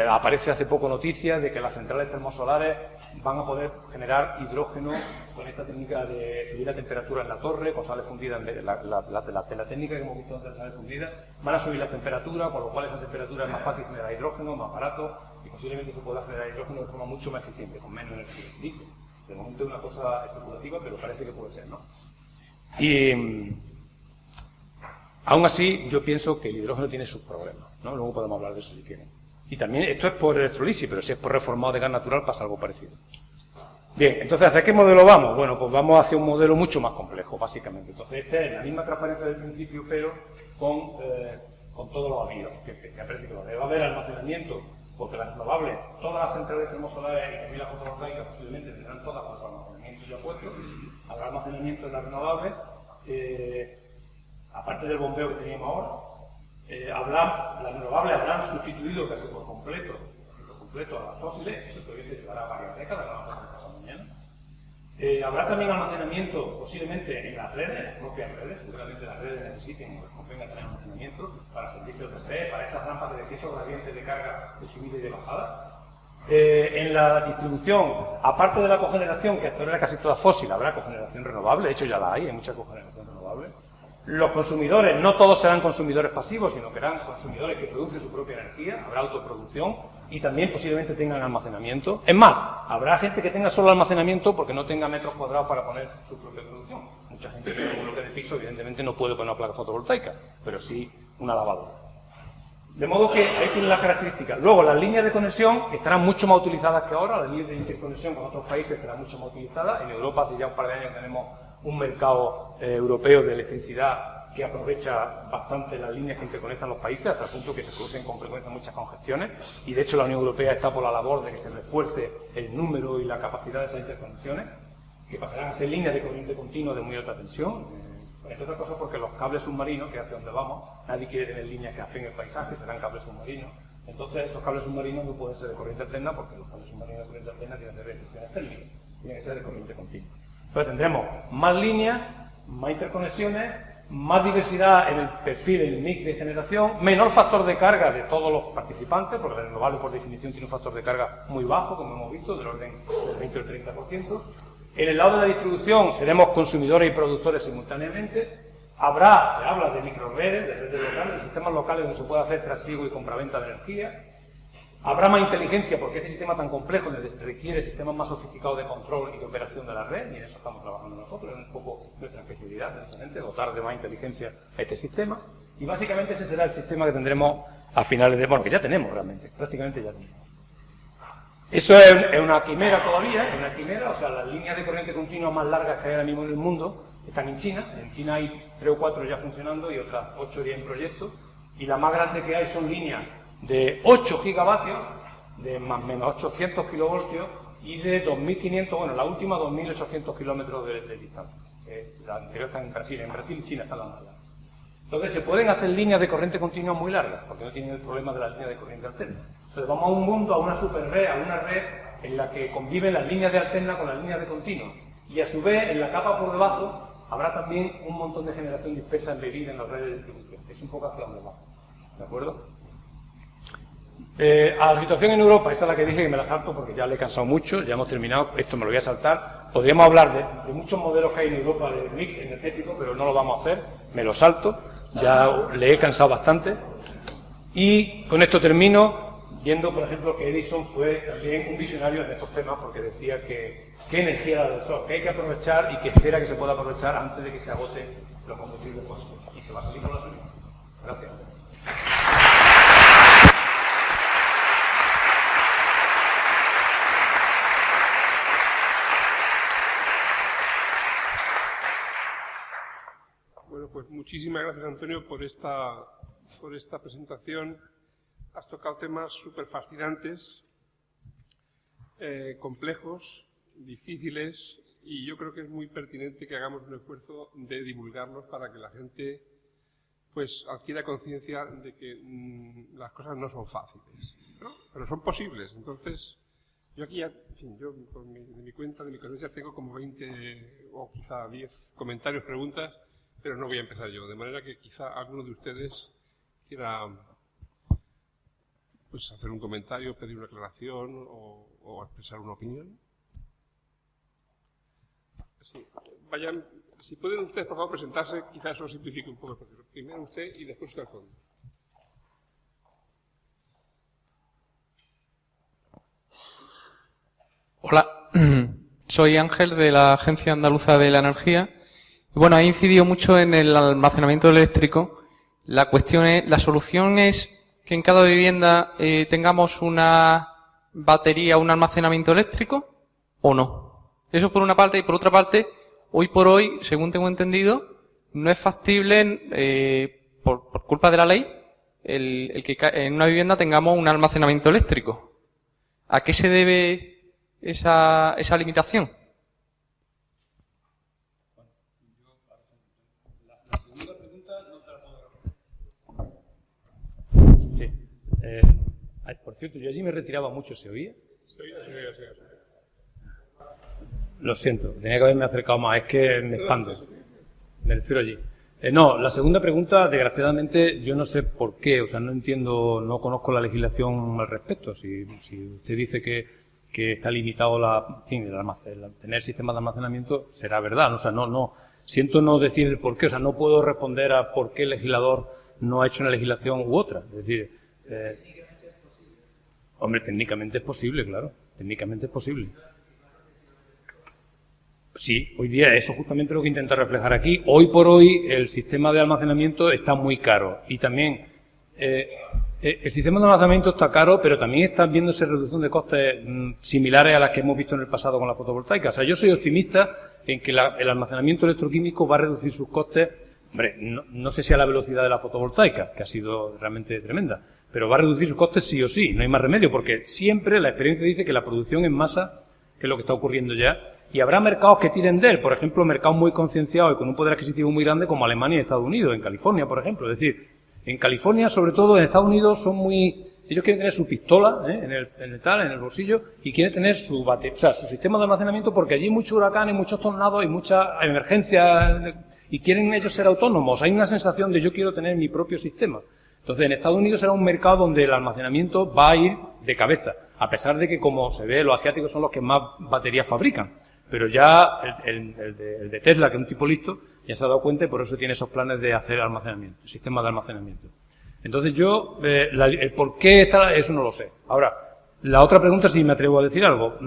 Aparece hace poco noticia de que las centrales termosolares van a poder generar hidrógeno con esta técnica de subir la temperatura en la torre, con sales fundidas, la técnica que hemos visto antes de sales fundidas, van a subir la temperatura, con lo cual esa temperatura es más fácil generar hidrógeno, más barato, y posiblemente se pueda generar hidrógeno de forma mucho más eficiente, con menos energía. Dice, de momento es una cosa especulativa, pero parece que puede ser, ¿no? Y aún así, yo pienso que el hidrógeno tiene sus problemas, ¿no? Luego podemos hablar de eso si quieren. Y también, esto es por electrolisis, pero si es por reformado de gas natural pasa algo parecido. Bien, entonces, ¿hacia qué modelo vamos? Bueno, pues vamos hacia un modelo mucho más complejo, básicamente. Entonces, esta es la misma transparencia del principio, pero con todo lo habido, que aparece que va a haber almacenamiento, porque las renovables, todas las centrales termosolares y también las fotovoltaicas posiblemente tendrán todas con su almacenamiento ya puesto, habrá almacenamiento en las renovables, aparte del bombeo que teníamos ahora. Las renovables habrán sustituido casi por completo a las fósiles, eso todavía se llevará varias décadas, no vamos a pasar mañana. Habrá también almacenamiento posiblemente en las redes, en las propias redes, seguramente las redes necesiten o convenga tener almacenamiento para servicios de red, para esas rampas de esos gradientes de carga de subida y de bajada. En la distribución, aparte de la cogeneración, que hasta ahora era casi toda fósil, habrá cogeneración renovable, de hecho ya la hay mucha cogeneración renovable. Los consumidores, no todos serán consumidores pasivos, sino que serán consumidores que producen su propia energía, habrá autoproducción y también posiblemente tengan almacenamiento. Es más, habrá gente que tenga solo almacenamiento porque no tenga metros cuadrados para poner su propia producción. Mucha gente que tiene un bloque de piso, evidentemente no puede poner una placa fotovoltaica, pero sí una lavadora. De modo que ahí tienen las características. Luego, las líneas de conexión estarán mucho más utilizadas que ahora, las líneas de interconexión con otros países estarán mucho más utilizadas. En Europa hace ya un par de años tenemos un mercado europeo de electricidad que aprovecha bastante las líneas que interconectan los países, hasta el punto que se producen con frecuencia muchas congestiones, y de hecho la Unión Europea está por la labor de que se refuerce el número y la capacidad de esas interconexiones, que pasarán a ser líneas de corriente continua de muy alta tensión, entre otras cosas porque los cables submarinos, que es hacia donde vamos, nadie quiere tener líneas que afeen el paisaje, serán cables submarinos. Entonces esos cables submarinos no pueden ser de corriente alterna porque los cables submarinos de corriente alterna tienen restricciones térmicas, tienen que ser de corriente continua. Entonces tendremos más líneas, más interconexiones, más diversidad en el perfil, en el mix de generación, menor factor de carga de todos los participantes, porque el renovable por definición tiene un factor de carga muy bajo, como hemos visto, del orden del 20 o el 30%. En el lado de la distribución seremos consumidores y productores simultáneamente. Se habla de microredes, de redes locales, de sistemas locales donde se puede hacer trasiego y compraventa de energía. Habrá más inteligencia porque ese sistema tan complejo requiere sistemas más sofisticados de control y de operación de la red, y en eso estamos trabajando nosotros, es un poco nuestra especialidad, precisamente, dotar de más inteligencia a este sistema. Y básicamente ese será el sistema que tendremos a finales de... Bueno, que ya tenemos realmente, prácticamente ya tenemos. Eso es una quimera todavía, es una quimera, o sea, las líneas de corriente continua más largas que hay ahora mismo en el mundo están en China. En China hay 3 o 4 ya funcionando y otras 8 ya en proyecto, y la más grande que hay son líneas de 8 gigavatios, de más o menos 800 kilovoltios y de 2.500, bueno, la última 2.800 kilómetros de distancia. La anterior está en Brasil y China están las más largas. Entonces se pueden hacer líneas de corriente continua muy largas, porque no tienen el problema de la línea de corriente alterna. Entonces vamos a un mundo, a una superred, a una red en la que conviven las líneas de alterna con las líneas de continua. Y a su vez, en la capa por debajo, habrá también un montón de generación dispersa embebida en las redes de distribución. Es un poco hacia donde vamos. ¿De acuerdo? A la situación en Europa, esa es la que dije que me la salto porque ya le he cansado mucho, ya hemos terminado, esto me lo voy a saltar. Podríamos hablar de muchos modelos que hay en Europa de mix energético, pero no lo vamos a hacer, me lo salto, ya le he cansado bastante. Y con esto termino, viendo, por ejemplo, que Edison fue también un visionario en estos temas, porque decía que qué energía era del sol, que hay que aprovechar y que espera que se pueda aprovechar antes de que se agoten los combustibles fósiles. Y se va a salir con la suya. Gracias. Bueno, pues muchísimas gracias, Antonio, por esta presentación. Has tocado temas súper fascinantes, complejos, difíciles, y yo creo que es muy pertinente que hagamos un esfuerzo de divulgarlos para que la gente pues adquiera conciencia de que las cosas no son fáciles, ¿no? Pero son posibles. Entonces, yo aquí, en fin, yo por de mi cuenta, de mi conciencia, tengo como 20 o quizá 10 comentarios, preguntas, pero no voy a empezar yo. De manera que quizá alguno de ustedes quiera pues hacer un comentario, pedir una aclaración o expresar una opinión. Sí, vayan, si pueden ustedes, por favor, presentarse, quizás eso simplifique un poco el proceso. Primero usted y después usted al fondo. Hola, soy Ángel de la Agencia Andaluza de la Energía. Y bueno, he incidido mucho en el almacenamiento eléctrico. La solución es que en cada vivienda tengamos una batería, un almacenamiento eléctrico, ¿o no? Eso por una parte, y por otra parte, hoy por hoy, según tengo entendido, no es factible, por culpa de la ley, el que en una vivienda tengamos un almacenamiento eléctrico. ¿A qué se debe esa limitación? Sí. Por cierto, yo allí me retiraba mucho, ¿se oía? Se oía. Lo siento, tenía que haberme acercado más, es que me expando. Me refiero allí. No, la segunda pregunta, desgraciadamente, yo no sé por qué, o sea, no entiendo, no conozco la legislación al respecto. Si usted dice que está limitado el tener sistemas de almacenamiento, será verdad, o sea, no, siento no decir el por qué, o sea, no puedo responder a por qué el legislador no ha hecho una legislación u otra. Es decir, hombre, técnicamente es posible, claro, técnicamente es posible. Sí, hoy día eso es justamente lo que intenta reflejar aquí. Hoy por hoy el sistema de almacenamiento está muy caro y también el sistema de almacenamiento está caro, pero también está viéndose reducción de costes similares a las que hemos visto en el pasado con la fotovoltaica. O sea, yo soy optimista en que el almacenamiento electroquímico va a reducir sus costes. Hombre, no sé si a la velocidad de la fotovoltaica, que ha sido realmente tremenda, pero va a reducir sus costes sí o sí, no hay más remedio, porque siempre la experiencia dice que la producción en masa, que es lo que está ocurriendo ya, y habrá mercados que tiren de él, por ejemplo, mercados muy concienciados y con un poder adquisitivo muy grande como Alemania y Estados Unidos, en California, por ejemplo. Es decir, en California, sobre todo en Estados Unidos, ellos quieren tener su pistola en el bolsillo y quieren tener su sistema de almacenamiento porque allí hay muchos huracanes, muchos tornados y muchas emergencias y quieren ellos ser autónomos. Hay una sensación de yo quiero tener mi propio sistema. Entonces, en Estados Unidos será un mercado donde el almacenamiento va a ir de cabeza, a pesar de que, como se ve, los asiáticos son los que más baterías fabrican. Pero ya el de Tesla, que es un tipo listo, ya se ha dado cuenta y por eso tiene esos planes de hacer almacenamiento, sistemas de almacenamiento. Entonces yo, el por qué está, eso no lo sé. Ahora, la otra pregunta, si me atrevo a decir algo,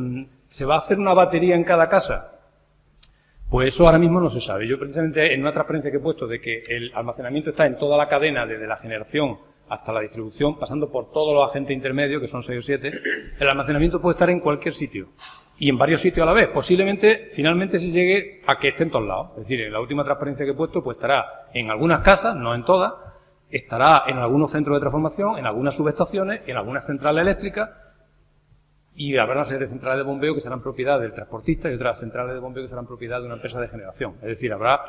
¿se va a hacer una batería en cada casa? Pues eso ahora mismo no se sabe. Yo precisamente en una transparencia que he puesto de que el almacenamiento está en toda la cadena, desde la generación hasta la distribución, pasando por todos los agentes intermedios, que son 6 o 7, el almacenamiento puede estar en cualquier sitio. Y en varios sitios a la vez. Posiblemente, finalmente se llegue a que esté en todos lados. Es decir, en la última transparencia que he puesto, pues estará en algunas casas, no en todas, estará en algunos centros de transformación, en algunas subestaciones, en algunas centrales eléctricas, y habrá una serie de centrales de bombeo que serán propiedad del transportista y otras centrales de bombeo que serán propiedad de una empresa de generación. Es decir, habrá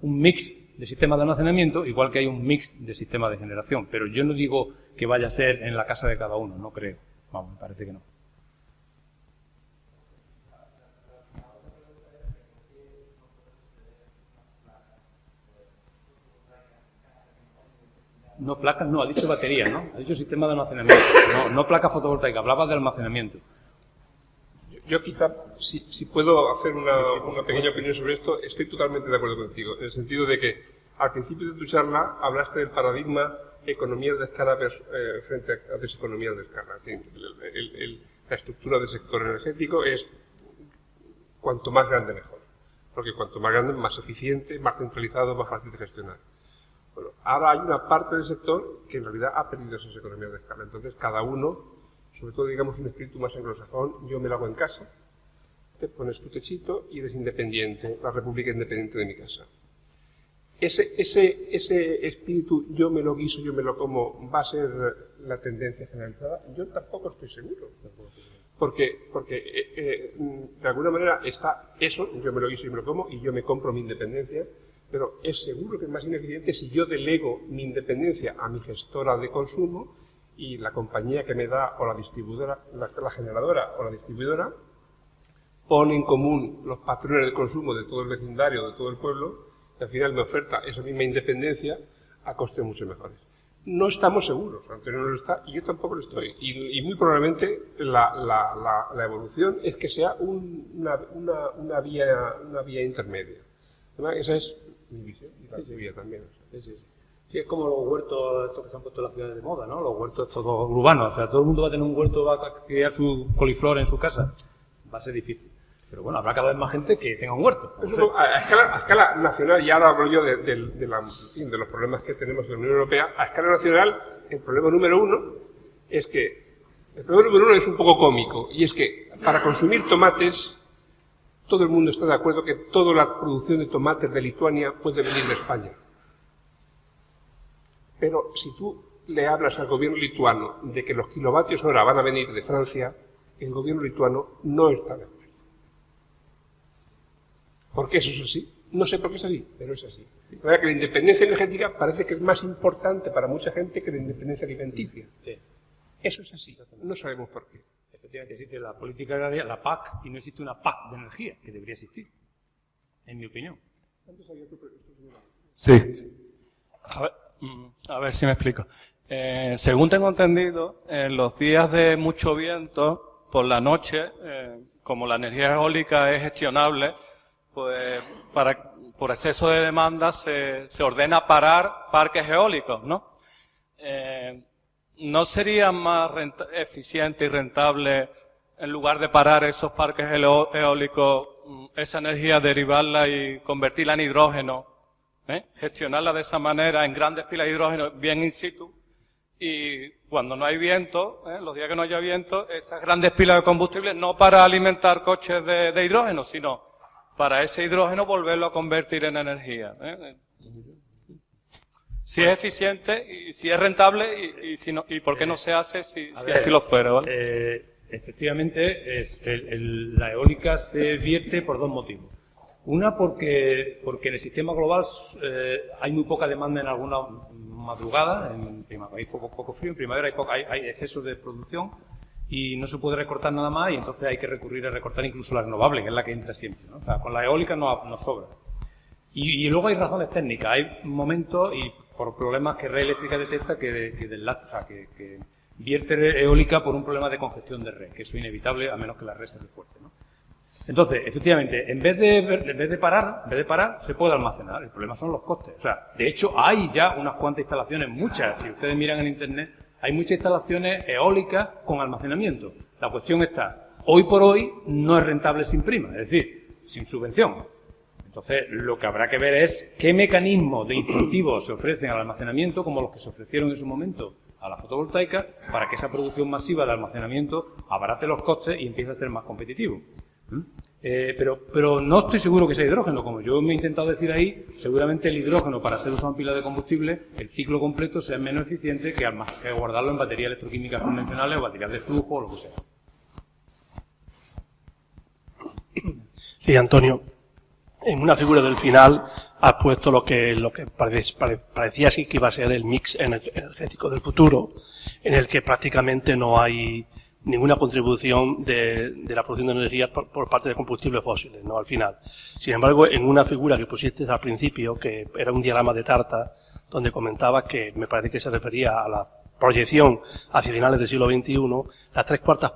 un mix de sistemas de almacenamiento, igual que hay un mix de sistemas de generación. Pero yo no digo que vaya a ser en la casa de cada uno, no creo. Vamos, me parece que no. No, placas no, ha dicho baterías, ¿no? Ha dicho sistema de almacenamiento. No placas fotovoltaicas, hablaba de almacenamiento. Yo quizá, si puedo hacer una pequeña opinión sobre esto, estoy totalmente de acuerdo contigo, en el sentido de que al principio de tu charla hablaste del paradigma economías de escala frente a deseconomías de escala. La estructura del sector energético es cuanto más grande mejor, porque cuanto más grande más eficiente, más centralizado, más fácil de gestionar. Bueno, ahora hay una parte del sector que en realidad ha perdido esas economías de escala, entonces cada uno, sobre todo digamos un espíritu más anglosajón, yo me lo hago en casa, te pones tu techito y eres independiente, la república independiente de mi casa. Ese espíritu, yo me lo guiso, yo me lo como, ¿va a ser la tendencia generalizada? Yo tampoco estoy seguro. Porque de alguna manera está eso, yo me lo guiso y me lo como, y yo me compro mi independencia, pero es seguro que es más ineficiente si yo delego mi independencia a mi gestora de consumo y la compañía que me da, o la distribuidora, la generadora o la distribuidora, pone en común los patrones de consumo de todo el vecindario, de todo el pueblo, y al final me oferta esa misma independencia a costes mucho mejores. No estamos seguros, Antonio no lo está y yo tampoco lo estoy. Y muy probablemente la evolución es que sea una vía intermedia. ¿Verdad? Esa es mi visión y la tuya también. Sí, es como los huertos estos que se han puesto en las ciudades de moda, ¿no? Los huertos estos urbanos. O sea, todo el mundo va a tener un huerto, va a criar su coliflor en su casa. Va a ser difícil. Pero bueno, habrá cada vez más gente que tenga un huerto. Eso, a escala nacional, y ahora hablo yo de los problemas que tenemos en la Unión Europea, a escala nacional, el problema número uno es un poco cómico, y es que para consumir tomates, todo el mundo está de acuerdo que toda la producción de tomates de Lituania puede venir de España. Pero si tú le hablas al gobierno lituano de que los kilovatios hora van a venir de Francia, el gobierno lituano no está de acuerdo. ¿Por qué eso es así? No sé por qué es así, pero es así. La verdad que la independencia energética parece que es más importante para mucha gente que la independencia alimenticia. Sí. Eso es así. No sabemos por qué. Efectivamente existe la política agraria, la PAC, y no existe una PAC de energía, que debería existir, en mi opinión. Sí. A ver si me explico. Según tengo entendido, en los días de mucho viento, por la noche, como la energía eólica es gestionable, pues por exceso de demanda se ordena parar parques eólicos, ¿no? ¿No sería más eficiente y rentable, en lugar de parar esos parques eólicos, esa energía derivarla y convertirla en hidrógeno, gestionarla de esa manera en grandes pilas de hidrógeno bien in situ? Y cuando no hay viento, los días que no haya viento, esas grandes pilas de combustible no para alimentar coches de hidrógeno, sino para ese hidrógeno volverlo a convertir en energía. Si es eficiente y si es rentable y por qué no se hace si así lo fuera, ¿vale? Efectivamente, la eólica se vierte por dos motivos. Una, porque en el sistema global hay muy poca demanda en alguna madrugada, en primavera hay poco frío, en primavera hay exceso de producción y no se puede recortar nada más, y entonces hay que recurrir a recortar incluso la renovable, que es la que entra siempre, ¿no? O sea, con la eólica no sobra. Y luego hay razones técnicas, hay momentos y por problemas que Red Eléctrica detecta que vierte eólica por un problema de congestión de red, que eso es inevitable a menos que la red se refuerce, ¿no? Entonces, efectivamente, en vez de parar, se puede almacenar. El problema son los costes. O sea, de hecho, hay ya unas cuantas instalaciones, muchas, si ustedes miran en Internet, hay muchas instalaciones eólicas con almacenamiento. La cuestión está, hoy por hoy no es rentable sin prima, es decir, sin subvención. Entonces, lo que habrá que ver es qué mecanismos de incentivos se ofrecen al almacenamiento, como los que se ofrecieron en su momento a la fotovoltaica, para que esa producción masiva de almacenamiento abarate los costes y empiece a ser más competitivo. Pero no estoy seguro que sea hidrógeno. Como yo me he intentado decir ahí, seguramente el hidrógeno, para ser usado en pila de combustible, el ciclo completo sea menos eficiente que guardarlo en baterías electroquímicas convencionales o baterías de flujo o lo que sea. Sí, Antonio, en una figura del final has puesto lo que parecía así que iba a ser el mix energético del futuro, en el que prácticamente no hay ninguna contribución de la producción de energía por parte de combustibles fósiles, ¿no? Al final. Sin embargo, en una figura que pusiste al principio, que era un diagrama de tarta, donde comentabas que me parece que se refería a la proyección hacia finales del siglo XXI,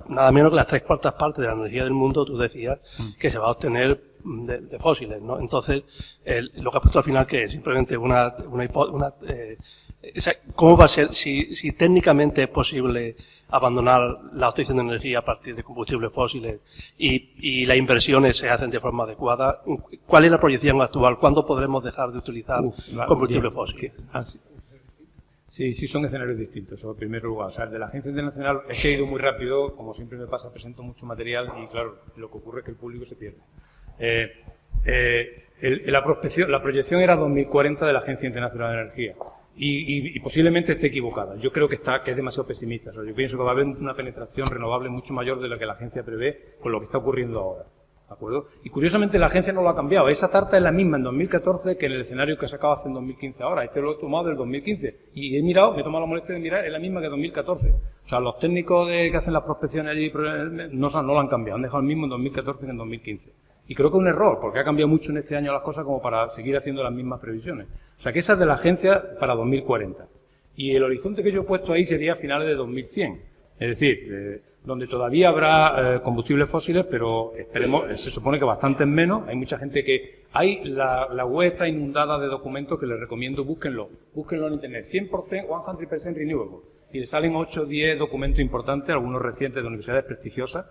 nada menos que las 3/4 partes de la energía del mundo, tú decías, que se va a obtener de fósiles, ¿no? Entonces, lo que has puesto al final, que es simplemente ¿cómo va a ser, si técnicamente es posible abandonar la obtención de energía a partir de combustibles fósiles y las inversiones se hacen de forma adecuada? ¿Cuál es la proyección actual? ¿Cuándo podremos dejar de utilizar combustibles fósiles? Sí, son escenarios distintos, en primer lugar. O sea, el de la Agencia Internacional es que he ido muy rápido, como siempre me pasa, presento mucho material y, claro, lo que ocurre es que el público se pierde. La proyección era 2040 de la Agencia Internacional de Energía. Y posiblemente esté equivocada. Yo creo que es demasiado pesimista. O sea, yo pienso que va a haber una penetración renovable mucho mayor de lo que la agencia prevé con lo que está ocurriendo ahora. ¿De acuerdo? Y curiosamente la agencia no lo ha cambiado. Esa tarta es la misma en 2014 que en el escenario que se acaba hacer en 2015 ahora. Este lo he tomado del 2015. Y me he tomado la molestia de mirar, es la misma que 2014. O sea, los técnicos que hacen las prospecciones allí no lo han cambiado. Han dejado el mismo en 2014 que en 2015. Y creo que es un error, porque ha cambiado mucho en este año las cosas como para seguir haciendo las mismas previsiones. O sea, que esa es de la agencia para 2040. Y el horizonte que yo he puesto ahí sería a finales de 2100. Es decir, donde todavía habrá combustibles fósiles, pero esperemos, se supone que bastantes menos. Hay mucha gente la web está inundada de documentos que les recomiendo, búsquenlo en internet. 100% renewable. Y le salen 8 o 10 documentos importantes, algunos recientes de universidades prestigiosas,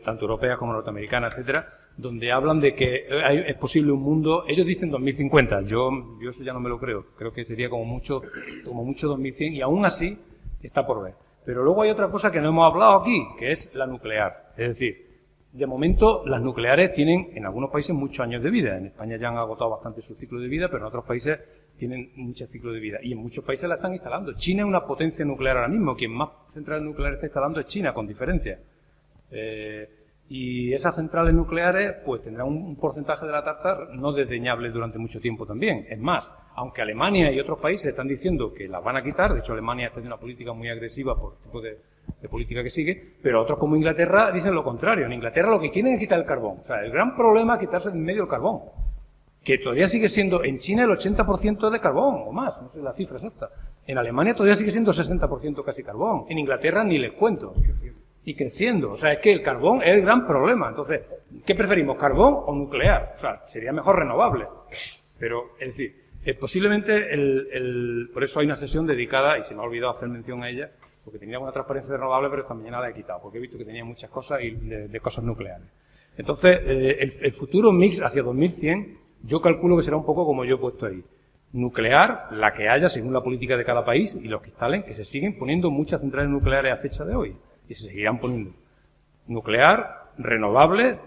tanto europeas como norteamericanas, etcétera, donde hablan de que es posible un mundo. Ellos dicen 2050, yo eso ya no me lo creo. Creo que sería como mucho 2100, y aún así está por ver. Pero luego hay otra cosa que no hemos hablado aquí, que es la nuclear. Es decir, de momento las nucleares tienen en algunos países muchos años de vida. En España ya han agotado bastante su ciclo de vida, pero en otros países tienen muchos ciclos de vida. Y en muchos países la están instalando. China es una potencia nuclear ahora mismo. Quien más centrales nucleares está instalando es China, con diferencia. Y esas centrales nucleares pues tendrán un porcentaje de la tarta no desdeñable durante mucho tiempo también. Es más, aunque Alemania y otros países están diciendo que las van a quitar, de hecho Alemania está haciendo una política muy agresiva por el tipo de política que sigue, pero otros como Inglaterra dicen lo contrario. En Inglaterra lo que quieren es quitar el carbón. O sea, el gran problema es quitarse de en medio el carbón, que todavía sigue siendo en China el 80% de carbón o más, no sé la cifra exacta. En Alemania todavía sigue siendo 60% casi carbón. En Inglaterra ni les cuento. Y creciendo. O sea, es que el carbón es el gran problema. Entonces, ¿qué preferimos, carbón o nuclear? O sea, sería mejor renovable. Pero, es decir, posiblemente por eso hay una sesión dedicada, y se me ha olvidado hacer mención a ella, porque tenía una transparencia de renovable, pero esta mañana la he quitado, porque he visto que tenía muchas cosas de cosas nucleares. Entonces, el futuro mix hacia 2100, yo calculo que será un poco como yo he puesto ahí. Nuclear, la que haya según la política de cada país, y los que instalen, que se siguen poniendo muchas centrales nucleares a fecha de hoy. Y se seguirán poniendo. Nuclear, renovables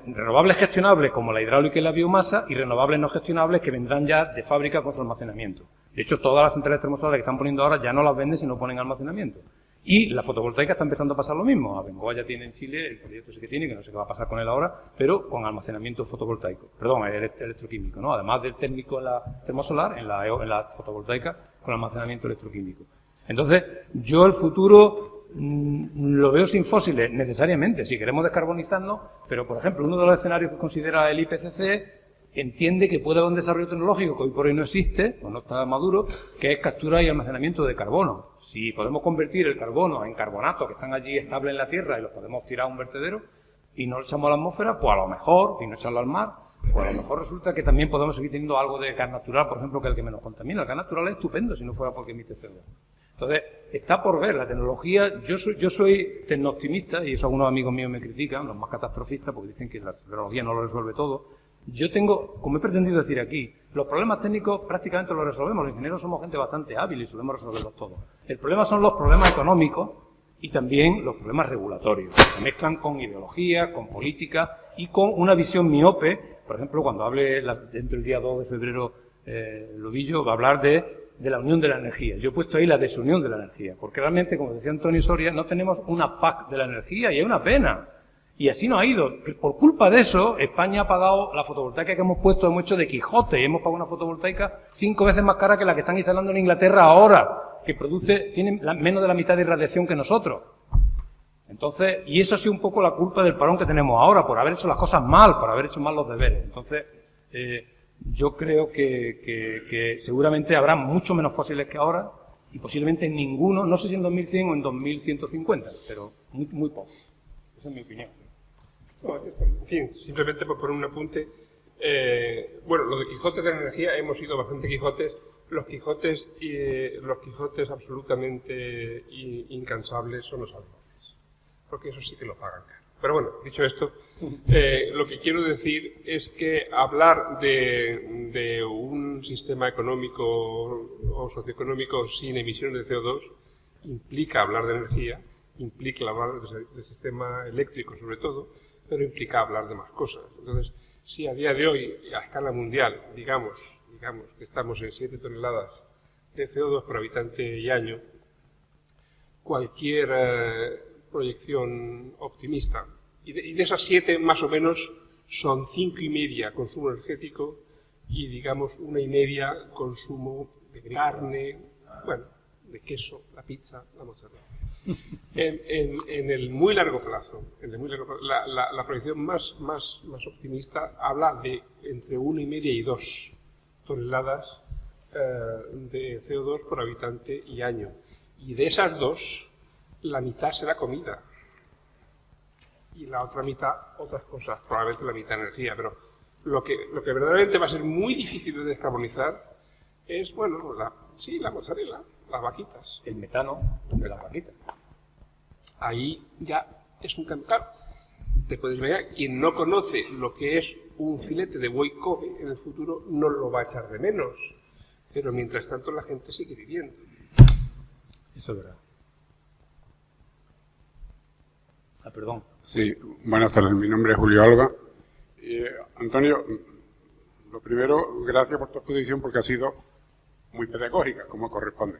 gestionables como la hidráulica y la biomasa, y renovables no gestionables que vendrán ya de fábrica con su almacenamiento. De hecho, todas las centrales termosolares que están poniendo ahora ya no las venden si no ponen almacenamiento. Y la fotovoltaica está empezando a pasar lo mismo. Abengoa ya tiene en Chile el proyecto ese que tiene, que no sé qué va a pasar con él ahora, pero con almacenamiento fotovoltaico. Perdón, electroquímico, ¿no? Además del térmico en la termosolar, en la fotovoltaica, con almacenamiento electroquímico. Entonces, yo el futuro lo veo sin fósiles, necesariamente, si queremos descarbonizarnos, pero, por ejemplo, uno de los escenarios que considera el IPCC entiende que puede haber un desarrollo tecnológico que hoy por hoy no existe, o no está maduro, que es captura y almacenamiento de carbono. Si podemos convertir el carbono en carbonatos que están allí estables en la Tierra y los podemos tirar a un vertedero y no lo echamos a la atmósfera, pues a lo mejor, y no echarlo al mar, pues a lo mejor resulta que también podemos seguir teniendo algo de gas natural, por ejemplo, que es el que menos contamina. El gas natural es estupendo si no fuera porque emite CO2. Entonces, está por ver la tecnología. Yo soy tecno-optimista, y eso algunos amigos míos me critican, los más catastrofistas, porque dicen que la tecnología no lo resuelve todo. Yo tengo, como he pretendido decir aquí, los problemas técnicos prácticamente los resolvemos. Los ingenieros somos gente bastante hábil y solemos resolverlos todos. El problema son los problemas económicos y también los problemas regulatorios, que se mezclan con ideología, con política y con una visión miope. Por ejemplo, cuando hable dentro del día 2 de febrero Lobillo, va a hablar de la unión de la energía. Yo he puesto ahí la desunión de la energía, porque realmente, como decía Antonio Soria, no tenemos una PAC de la energía y es una pena. Y así no ha ido. Por culpa de eso, España ha pagado la fotovoltaica que hemos puesto, hemos hecho de Quijote, y hemos pagado una fotovoltaica 5 veces más cara que la que están instalando en Inglaterra ahora, que tiene menos de la mitad de irradiación que nosotros. Entonces, y eso ha sido un poco la culpa del parón que tenemos ahora, por haber hecho las cosas mal, por haber hecho mal los deberes. Entonces, yo creo que seguramente habrá mucho menos fósiles que ahora y posiblemente ninguno, no sé si en 2100 o en 2150, pero muy, muy poco. Esa es mi opinión. No, en fin, simplemente por poner un apunte. Bueno, lo de Quijotes de la energía, hemos sido bastante Quijotes. Los Quijotes absolutamente incansables son los alemanes, porque eso sí que lo pagan caro. Pero bueno, dicho esto, lo que quiero decir es que hablar de un sistema económico o socioeconómico sin emisiones de CO2 implica hablar de energía, implica hablar de sistema eléctrico sobre todo, pero implica hablar de más cosas. Entonces, si a día de hoy, a escala mundial, digamos que estamos en 7 toneladas de CO2 por habitante y año, cualquier proyección optimista, y de esas 7 más o menos son 5,5 consumo energético y digamos 1,5 consumo de carne, bueno, de queso, la pizza, la mozzarella. En el muy largo plazo, la proyección más optimista habla de entre 1,5 y 2 toneladas de CO2 por habitante y año. Y de esas 2, la mitad será comida. Y la otra mitad, otras cosas, probablemente la mitad energía. Pero lo que verdaderamente va a ser muy difícil de descarbonizar es, bueno, la mozzarella, las vaquitas. El metano de las vaquitas. Ahí ya es un cambio. Claro, te puedes ver, quien no conoce lo que es un filete de buey Kobe en el futuro no lo va a echar de menos. Pero mientras tanto la gente sigue viviendo. Eso es verdad. Perdón. Sí, buenas tardes. Mi nombre es Julio Alba. Antonio, lo primero, gracias por tu exposición porque ha sido muy pedagógica, como corresponde.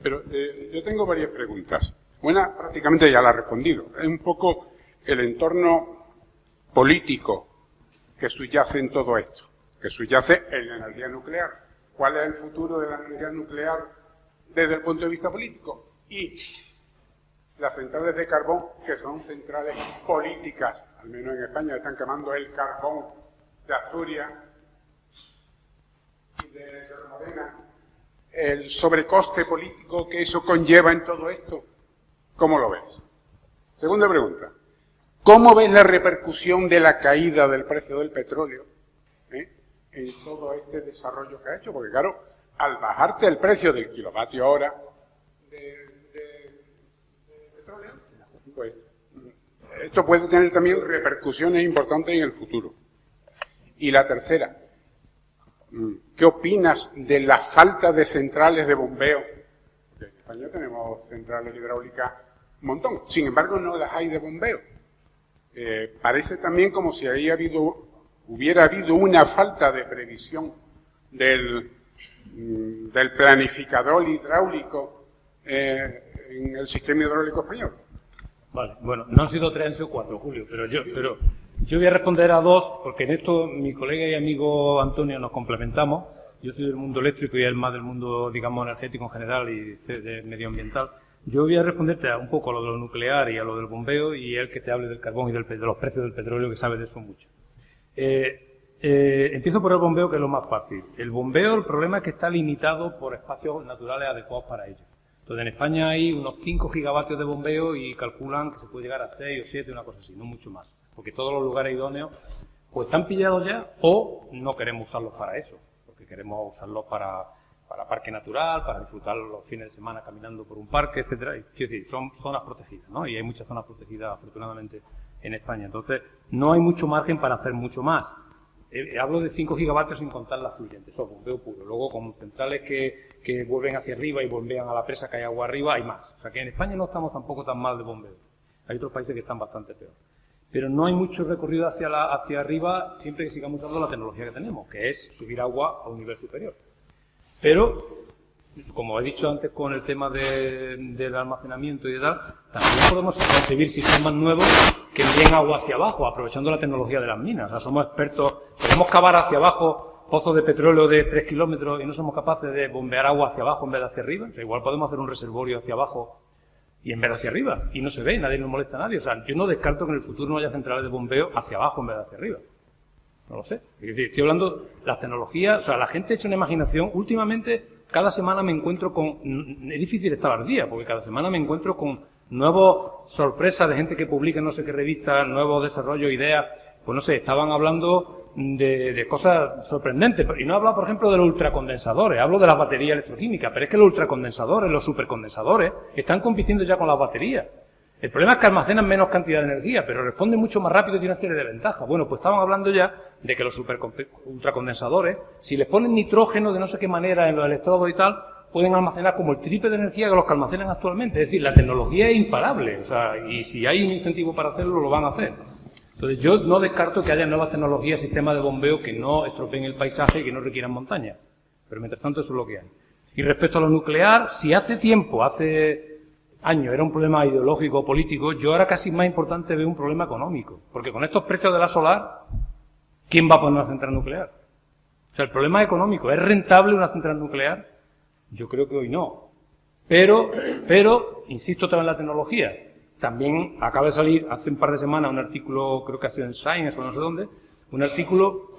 Pero yo tengo varias preguntas. Una prácticamente ya la ha respondido. Es un poco el entorno político que subyace en todo esto, que subyace en la energía nuclear. ¿Cuál es el futuro de la energía nuclear desde el punto de vista político? Y las centrales de carbón, que son centrales políticas, al menos en España están quemando el carbón de Asturias y de Sierra Morena. El sobrecoste político que eso conlleva en todo esto, ¿cómo lo ves? Segunda pregunta. ¿Cómo ves la repercusión de la caída del precio del petróleo en todo este desarrollo que ha hecho? Porque claro, al bajarte el precio del kilovatio hora de petróleo, pues esto puede tener también repercusiones importantes en el futuro. Y la tercera, ¿qué opinas de la falta de centrales de bombeo? Porque en España tenemos centrales hidráulicas un montón, sin embargo no las hay de bombeo. Parece también como si hubiera habido una falta de previsión del planificador hidráulico en el sistema hidráulico español. Vale, bueno, no han sido 3, han sido 4, Julio, pero yo voy a responder a 2, porque en esto mi colega y amigo Antonio nos complementamos. Yo soy del mundo eléctrico y él más del mundo, digamos, energético en general y de medioambiental. Yo voy a responderte un poco a lo de lo nuclear y a lo del bombeo y él que te hable del carbón y de los precios del petróleo, que sabe de eso mucho. Empiezo por el bombeo, que es lo más fácil. El bombeo, el problema es que está limitado por espacios naturales adecuados para ello. Entonces, en España hay unos 5 gigavatios de bombeo y calculan que se puede llegar a 6 o 7, una cosa así, no mucho más. Porque todos los lugares idóneos o están pillados ya o no queremos usarlos para eso, porque queremos usarlos para parque natural, para disfrutar los fines de semana caminando por un parque, etcétera. Y, quiero decir, son zonas protegidas, ¿no? Y hay muchas zonas protegidas, afortunadamente, en España. Entonces, no hay mucho margen para hacer mucho más. Hablo de 5 gigavatios sin contar las fluyentes, eso es bombeo puro. Luego, con centrales que vuelven hacia arriba y bombean a la presa que hay agua arriba, hay más. O sea que en España no estamos tampoco tan mal de bombeo. Hay otros países que están bastante peor. Pero no hay mucho recorrido hacia arriba siempre que sigamos usando la tecnología que tenemos, que es subir agua a un nivel superior. Pero, como he dicho antes con el tema del almacenamiento y tal, también podemos concebir sistemas nuevos que envíen agua hacia abajo, aprovechando la tecnología de las minas. O sea, somos expertos, podemos cavar hacia abajo pozos de petróleo de 3 kilómetros y no somos capaces de bombear agua hacia abajo en vez de hacia arriba. O sea, igual podemos hacer un reservorio hacia abajo y en vez de hacia arriba, y no se ve, nadie nos molesta a nadie. O sea, yo no descarto que en el futuro no haya centrales de bombeo hacia abajo en vez de hacia arriba. No lo sé. Es decir, estoy hablando de las tecnologías, o sea, la gente echa una imaginación. Últimamente, cada semana me encuentro con... Es difícil estar al día, porque cada semana me encuentro con nuevas sorpresas de gente que publica en no sé qué revista, nuevos desarrollos, ideas. Pues no sé, estaban hablando de cosas sorprendentes. Y no he hablado, por ejemplo, de los ultracondensadores, hablo de las baterías electroquímicas, pero es que los ultracondensadores, los supercondensadores, están compitiendo ya con las baterías. El problema es que almacenan menos cantidad de energía, pero responden mucho más rápido y tienen una serie de ventajas. Bueno, pues estaban hablando ya de que los ultracondensadores, si les ponen nitrógeno de no sé qué manera en los electrodos y tal, pueden almacenar como el triple de energía que los que almacenan actualmente. Es decir, la tecnología es imparable, o sea, y si hay un incentivo para hacerlo, lo van a hacer. Entonces, yo no descarto que haya nuevas tecnologías, sistemas de bombeo que no estropeen el paisaje y que no requieran montaña. Pero mientras tanto, eso es lo que hay. Y respecto a lo nuclear, si hace tiempo, hace años, era un problema ideológico o político, yo ahora casi más importante veo un problema económico. Porque con estos precios de la solar, ¿quién va a poner una central nuclear? O sea, el problema es económico. ¿Es rentable una central nuclear? Yo creo que hoy no. Pero, insisto otra vez en la tecnología. También acaba de salir hace un par de semanas un artículo, creo que ha sido en Science o no sé dónde, un artículo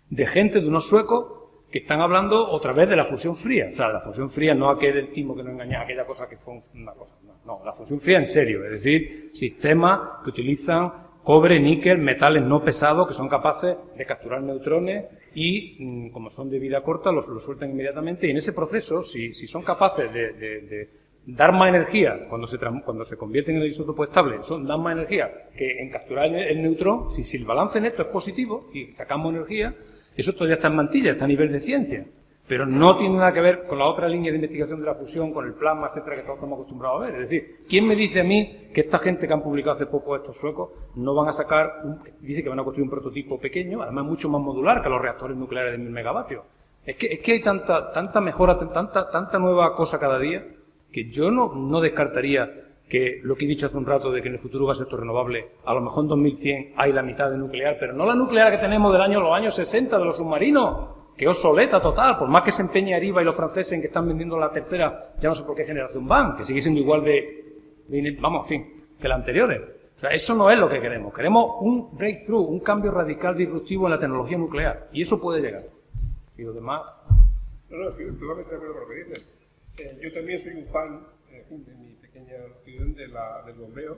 de gente, de unos suecos, que están hablando otra vez de la fusión fría. O sea, la fusión fría no aquel timo que nos engañaba, aquella cosa que fue una cosa. No, la fusión fría en serio. Es decir, sistemas que utilizan cobre, níquel, metales no pesados que son capaces de capturar neutrones y, como son de vida corta, los sueltan inmediatamente. Y en ese proceso, si son capaces de dar más energía cuando se convierten en el isótopo estable, dan más energía que en capturar el neutrón. Si el balance neto es positivo y sacamos energía, eso todavía está en mantilla, está a nivel de ciencia, pero no tiene nada que ver con la otra línea de investigación de la fusión, con el plasma, etcétera, que todos estamos acostumbrados a ver. Es decir, ¿quién me dice a mí que esta gente que han publicado hace poco estos suecos no van a sacar, dice que van a construir un prototipo pequeño, además mucho más modular que los reactores nucleares de 1000 megavatios? Es que hay tanta mejora, tanta nueva cosa cada día, que yo no descartaría que lo que he dicho hace un rato de que en el futuro va a ser todo renovable, a lo mejor en 2100 hay la mitad de nuclear, pero no la nuclear que tenemos los años 60 de los submarinos, que es obsoleta total, por más que se empeñe Ariba y los franceses en que están vendiendo la tercera, ya no sé por qué generación van, que sigue siendo igual que las anteriores. O sea, eso no es lo que queremos. Queremos un breakthrough, un cambio radical disruptivo en la tecnología nuclear, y eso puede llegar. Y los demás... No, estoy totalmente de acuerdo con lo que dices. Yo también soy un fan de mi pequeña opinión del bombeo,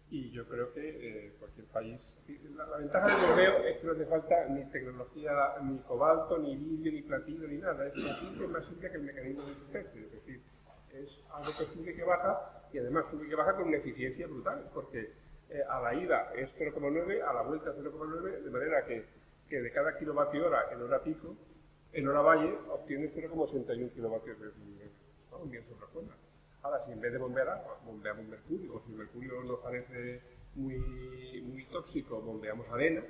y yo creo que cualquier país... La ventaja del bombeo es que no hace falta ni tecnología, ni cobalto, ni litio, ni platino, ni nada. Es más simple que el mecanismo de especie. Es decir, es algo que sube y que baja, y además sube y que baja con una eficiencia brutal, porque a la ida es 0,9, a la vuelta 0,9, de manera que de cada kilovatio hora en hora pico, en hora valle, obtienes 0,81 kilovatios de bien sobre la zona. Ahora, si en vez de bombear agua, bombeamos mercurio, o si el mercurio nos parece muy tóxico, bombeamos arena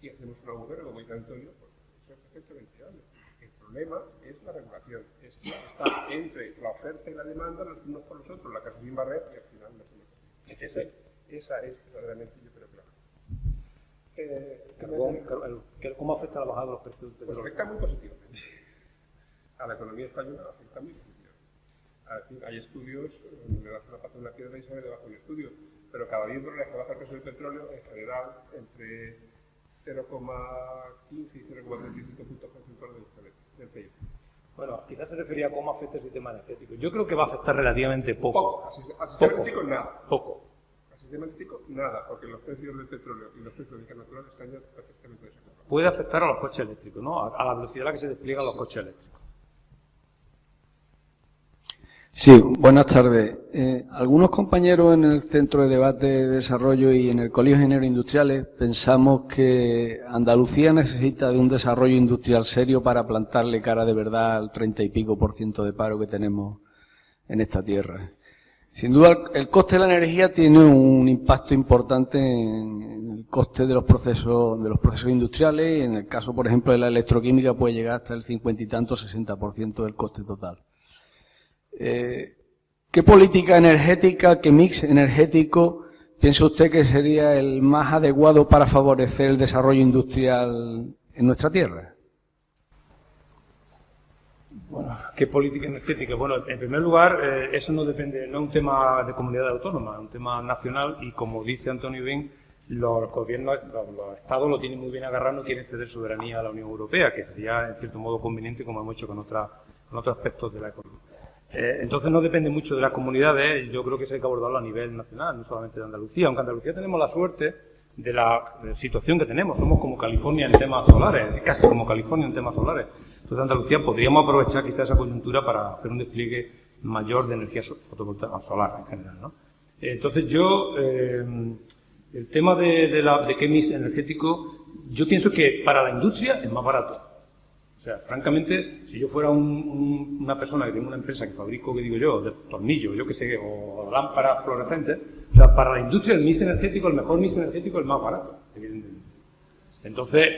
y hacemos un agujero, como dice Antonio, pues eso es perfectamente viable. El problema es la regulación, está entre la oferta y la demanda los unos por los otros, la casa sin barrer, y al final no se nos... Esa es verdaderamente, yo creo que la... ¿Cómo afecta la bajada de los precios del petróleo? Pues afecta muy positivamente. A la economía española afecta muy positivamente. Hay estudios, le das una pata a una piedra y sale debajo del estudio, pero cada 10 dólares que baja el precio del petróleo, en general, entre 0,15 y 0,35 puntos porcentuales del PIB. Bueno, quizás se refería a cómo afecta el sistema energético. Yo creo que va a afectar relativamente poco. Al sistema energético nada. Poco. Al sistema energético nada, porque los precios del petróleo y los precios del gas natural están ya perfectamente desacoplados. Puede afectar a los coches eléctricos, ¿no? A la velocidad a la que se despliegan los coches eléctricos. Sí, buenas tardes. Algunos compañeros en el Centro de Debate de Desarrollo y en el Colegio de Ingenieros Industriales pensamos que Andalucía necesita de un desarrollo industrial serio para plantarle cara de verdad al 30 y pico % de paro que tenemos en esta tierra. Sin duda, el coste de la energía tiene un impacto importante en el coste de los procesos industriales, y en el caso, por ejemplo, de la electroquímica puede llegar hasta el 50 y tanto, 60% del coste total. ¿Qué política energética, qué mix energético piensa usted que sería el más adecuado para favorecer el desarrollo industrial en nuestra tierra? Bueno, ¿qué política energética? Bueno, en primer lugar, eso no depende, no es un tema de comunidad autónoma, es un tema nacional y, como dice Antonio Bin, los gobiernos, los estados lo tienen muy bien agarrado, no quieren ceder soberanía a la Unión Europea, que sería en cierto modo conveniente, como hemos hecho con otros aspectos de la economía. Entonces no depende mucho de las comunidades, yo creo que eso hay que abordarlo a nivel nacional, no solamente de Andalucía, aunque Andalucía tenemos la suerte de la situación que tenemos, somos como California en temas solares, casi como California en temas solares. Entonces Andalucía podríamos aprovechar quizás esa coyuntura para hacer un despliegue mayor de energía fotovoltaica solar en general, ¿no? Entonces yo, el tema de qué mix energético, yo pienso que para la industria es más barato. O sea, francamente, si yo fuera una persona que tiene una empresa que fabrico, que digo yo, de tornillos, yo qué sé, o lámparas fluorescentes, o sea, para la industria el mix energético, el mejor mix energético es el más barato, evidentemente. Entonces,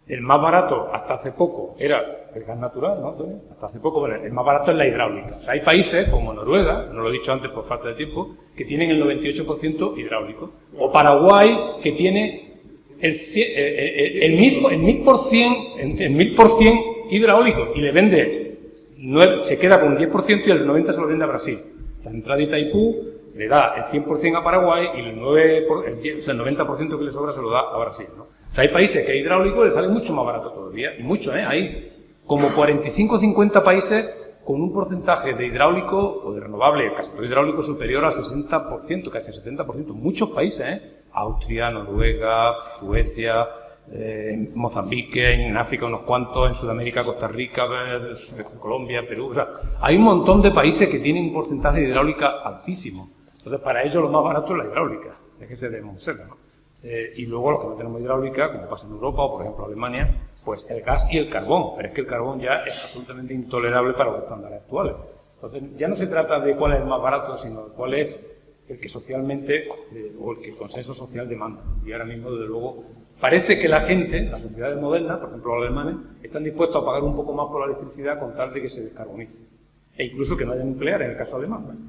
el más barato hasta hace poco era el gas natural, ¿no, Antonio? Hasta hace poco, bueno, el más barato es la hidráulica. O sea, hay países como Noruega, no lo he dicho antes por falta de tiempo, que tienen el 98% hidráulico. O Paraguay, que tiene el 1000% hidráulico y le vende, se queda con un 10% y el 90% se lo vende a Brasil. La entrada de Itaipú le da el 100% a Paraguay y el 90% que le sobra se lo da a Brasil, ¿no? O sea, hay países que hidráulico le sale mucho más barato todavía, y mucho, hay como 45 o 50 países con un porcentaje de hidráulico o de renovable, casi todo hidráulico, superior al 60%, casi al 70%. Muchos países, Austria, Noruega, Suecia, Mozambique, en África unos cuantos, en Sudamérica, Costa Rica, Colombia, Perú. O sea, hay un montón de países que tienen un porcentaje de hidráulica altísimo. Entonces, para ellos lo más barato es la hidráulica, es que se debemos ser, ¿no? Y luego los que no tenemos hidráulica, como pasa en Europa o por ejemplo Alemania, pues el gas y el carbón. Pero es que el carbón ya es absolutamente intolerable para los estándares actuales. Entonces, ya no se trata de cuál es el más barato, sino de cuál es el que socialmente, o el que el consenso social demanda. Y ahora mismo, desde luego, parece que la gente, las sociedades modernas, por ejemplo los alemanes, están dispuestos a pagar un poco más por la electricidad con tal de que se descarbonice. E incluso que no haya nuclear, en el caso alemán, pues.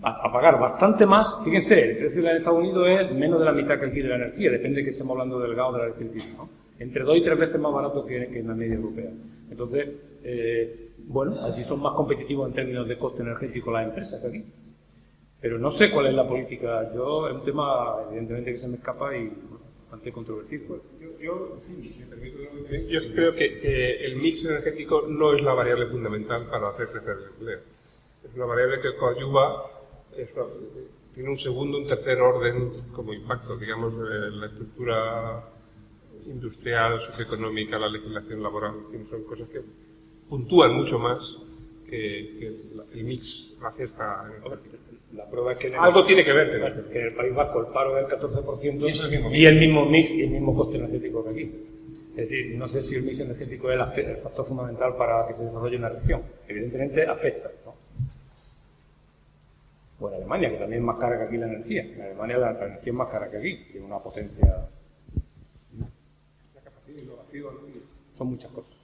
A pagar bastante más. Fíjense, el precio en Estados Unidos es menos de la mitad que aquí de la energía, depende de que estemos hablando del gas o de la electricidad, ¿no? Entre 2 y 3 veces más barato que en la media europea. Entonces, bueno, allí son más competitivos en términos de coste energético las empresas que aquí. Pero no sé cuál es la política. Es un tema, evidentemente, que se me escapa y bastante controvertido. Yo creo que el mix energético no es la variable fundamental para hacer crecer el empleo. Es una variable que coadyuva, tiene un segundo, un tercer orden como impacto, digamos, la estructura industrial, socioeconómica, la legislación laboral, son cosas que puntúan mucho más que el mix, la cesta energética. La prueba es que algo tiene que ver, que en el País Vasco el paro es del 14% y el mismo mix y el mismo coste energético que aquí. Es decir, no sé si el mix energético es el factor fundamental para que se desarrolle una región. Evidentemente afecta, ¿no? O en Alemania, que también es más cara que aquí la energía. En Alemania la energía es más cara que aquí, tiene una potencia. La capacidad de innovación, son muchas cosas.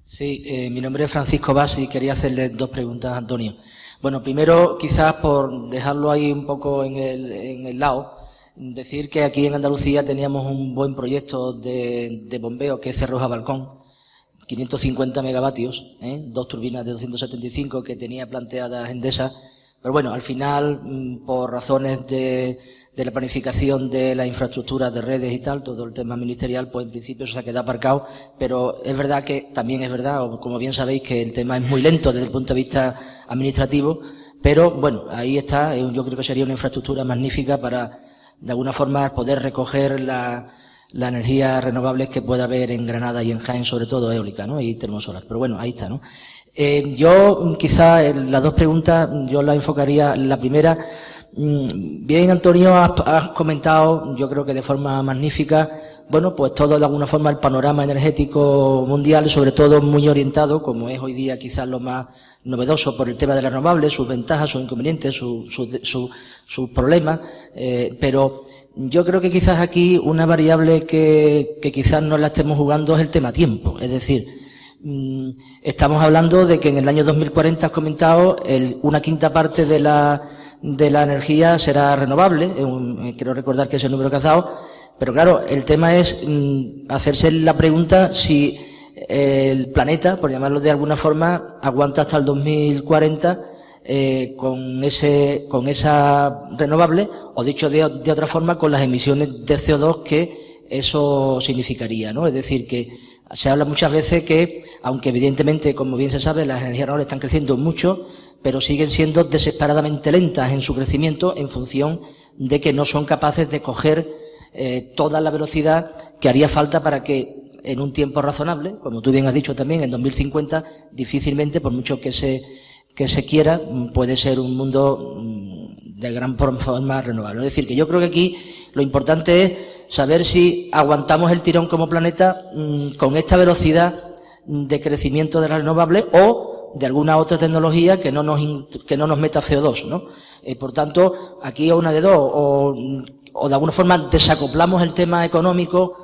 Sí, mi nombre es Francisco Basi y quería hacerle 2 preguntas a Antonio. Bueno, primero, quizás por dejarlo ahí un poco en el lado, decir que aquí en Andalucía teníamos un buen proyecto de bombeo que es Cerroja Balcón, 550 megavatios, 2 turbinas de 275 que tenía planteadas Endesa, pero bueno, al final, por razones de la planificación de la infraestructura de redes y tal, todo el tema ministerial, pues en principio se ha quedado aparcado, pero es verdad que, también es verdad, como bien sabéis, que el tema es muy lento desde el punto de vista administrativo, pero bueno, ahí está, yo creo que sería una infraestructura magnífica para, de alguna forma, poder recoger la energía renovables que pueda haber en Granada y en Jaén, sobre todo eólica, ¿no? Y termosolar. Pero bueno, ahí está, ¿no? Yo, quizá, las 2 preguntas, yo las enfocaría, la primera, bien, Antonio, has comentado, yo creo que de forma magnífica, bueno, pues todo de alguna forma el panorama energético mundial, sobre todo muy orientado, como es hoy día quizás lo más novedoso por el tema de las renovables, sus ventajas, sus inconvenientes, sus problemas, pero yo creo que quizás aquí una variable que quizás no la estemos jugando es el tema tiempo. Es decir, estamos hablando de que en el año 2040, has comentado, una quinta parte de la energía será renovable, quiero recordar que es el número que has dado, Pero claro, el tema es hacerse la pregunta si el planeta, por llamarlo de alguna forma, aguanta hasta el 2040 con esa renovable, o dicho de otra forma, con las emisiones de CO2 que eso significaría, ¿no? Es decir, que se habla muchas veces que, aunque evidentemente, como bien se sabe, las energías renovables están creciendo mucho, pero siguen siendo desesperadamente lentas en su crecimiento en función de que no son capaces de coger toda la velocidad que haría falta para que en un tiempo razonable, como tú bien has dicho también, en 2050, difícilmente, por mucho que se quiera, puede ser un mundo de gran forma renovable. Es decir, que yo creo que aquí lo importante es saber si aguantamos el tirón como planeta con esta velocidad de crecimiento de las renovables o de alguna otra tecnología que no nos meta CO2, ¿no? Por tanto, aquí es una de dos, o de alguna forma desacoplamos el tema económico,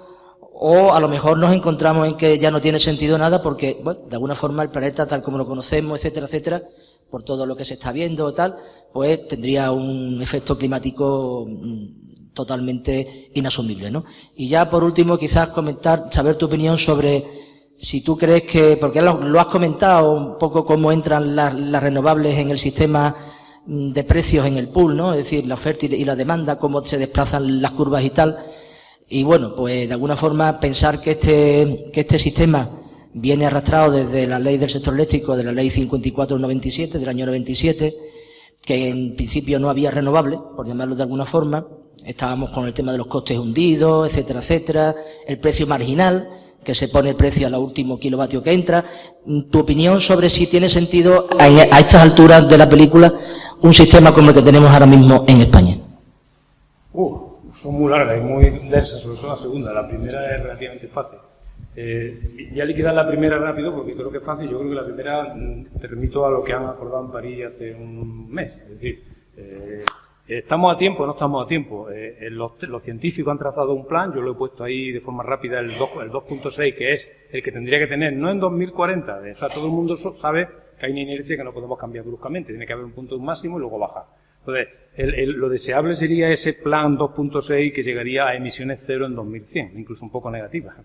o a lo mejor nos encontramos en que ya no tiene sentido nada porque, bueno, de alguna forma el planeta tal como lo conocemos, etcétera, etcétera, por todo lo que se está viendo o tal, pues tendría un efecto climático totalmente inasumible, ¿no? Y ya por último quizás saber tu opinión sobre si tú crees que, porque lo has comentado un poco cómo entran las renovables en el sistema de precios en el pool, ¿no? Es decir, la oferta y la demanda, cómo se desplazan las curvas y tal. Y bueno, pues de alguna forma pensar que este sistema viene arrastrado desde la ley del sector eléctrico, de la ley 5497 del año 97, que en principio no había renovable, por llamarlo de alguna forma. Estábamos con el tema de los costes hundidos, etcétera, etcétera, el precio marginal, que se pone el precio a lo último kilovatio que entra. Tu opinión sobre si tiene sentido a estas alturas de la película un sistema como el que tenemos ahora mismo en España. Son muy largas y muy densas, sobre todo la segunda. La primera es relativamente fácil. Ya liquidar la primera rápido porque creo que es fácil. Yo creo que la primera te remito a lo que han acordado en París hace un mes. Es decir, ¿estamos a tiempo o no estamos a tiempo? Los científicos han trazado un plan, yo lo he puesto ahí de forma rápida, el 2.6, que es el que tendría que tener, no en 2040, o sea, todo el mundo sabe que hay una inercia que no podemos cambiar bruscamente, tiene que haber un punto máximo y luego bajar. Entonces, lo deseable sería ese plan 2.6 que llegaría a emisiones cero en 2100, incluso un poco negativas.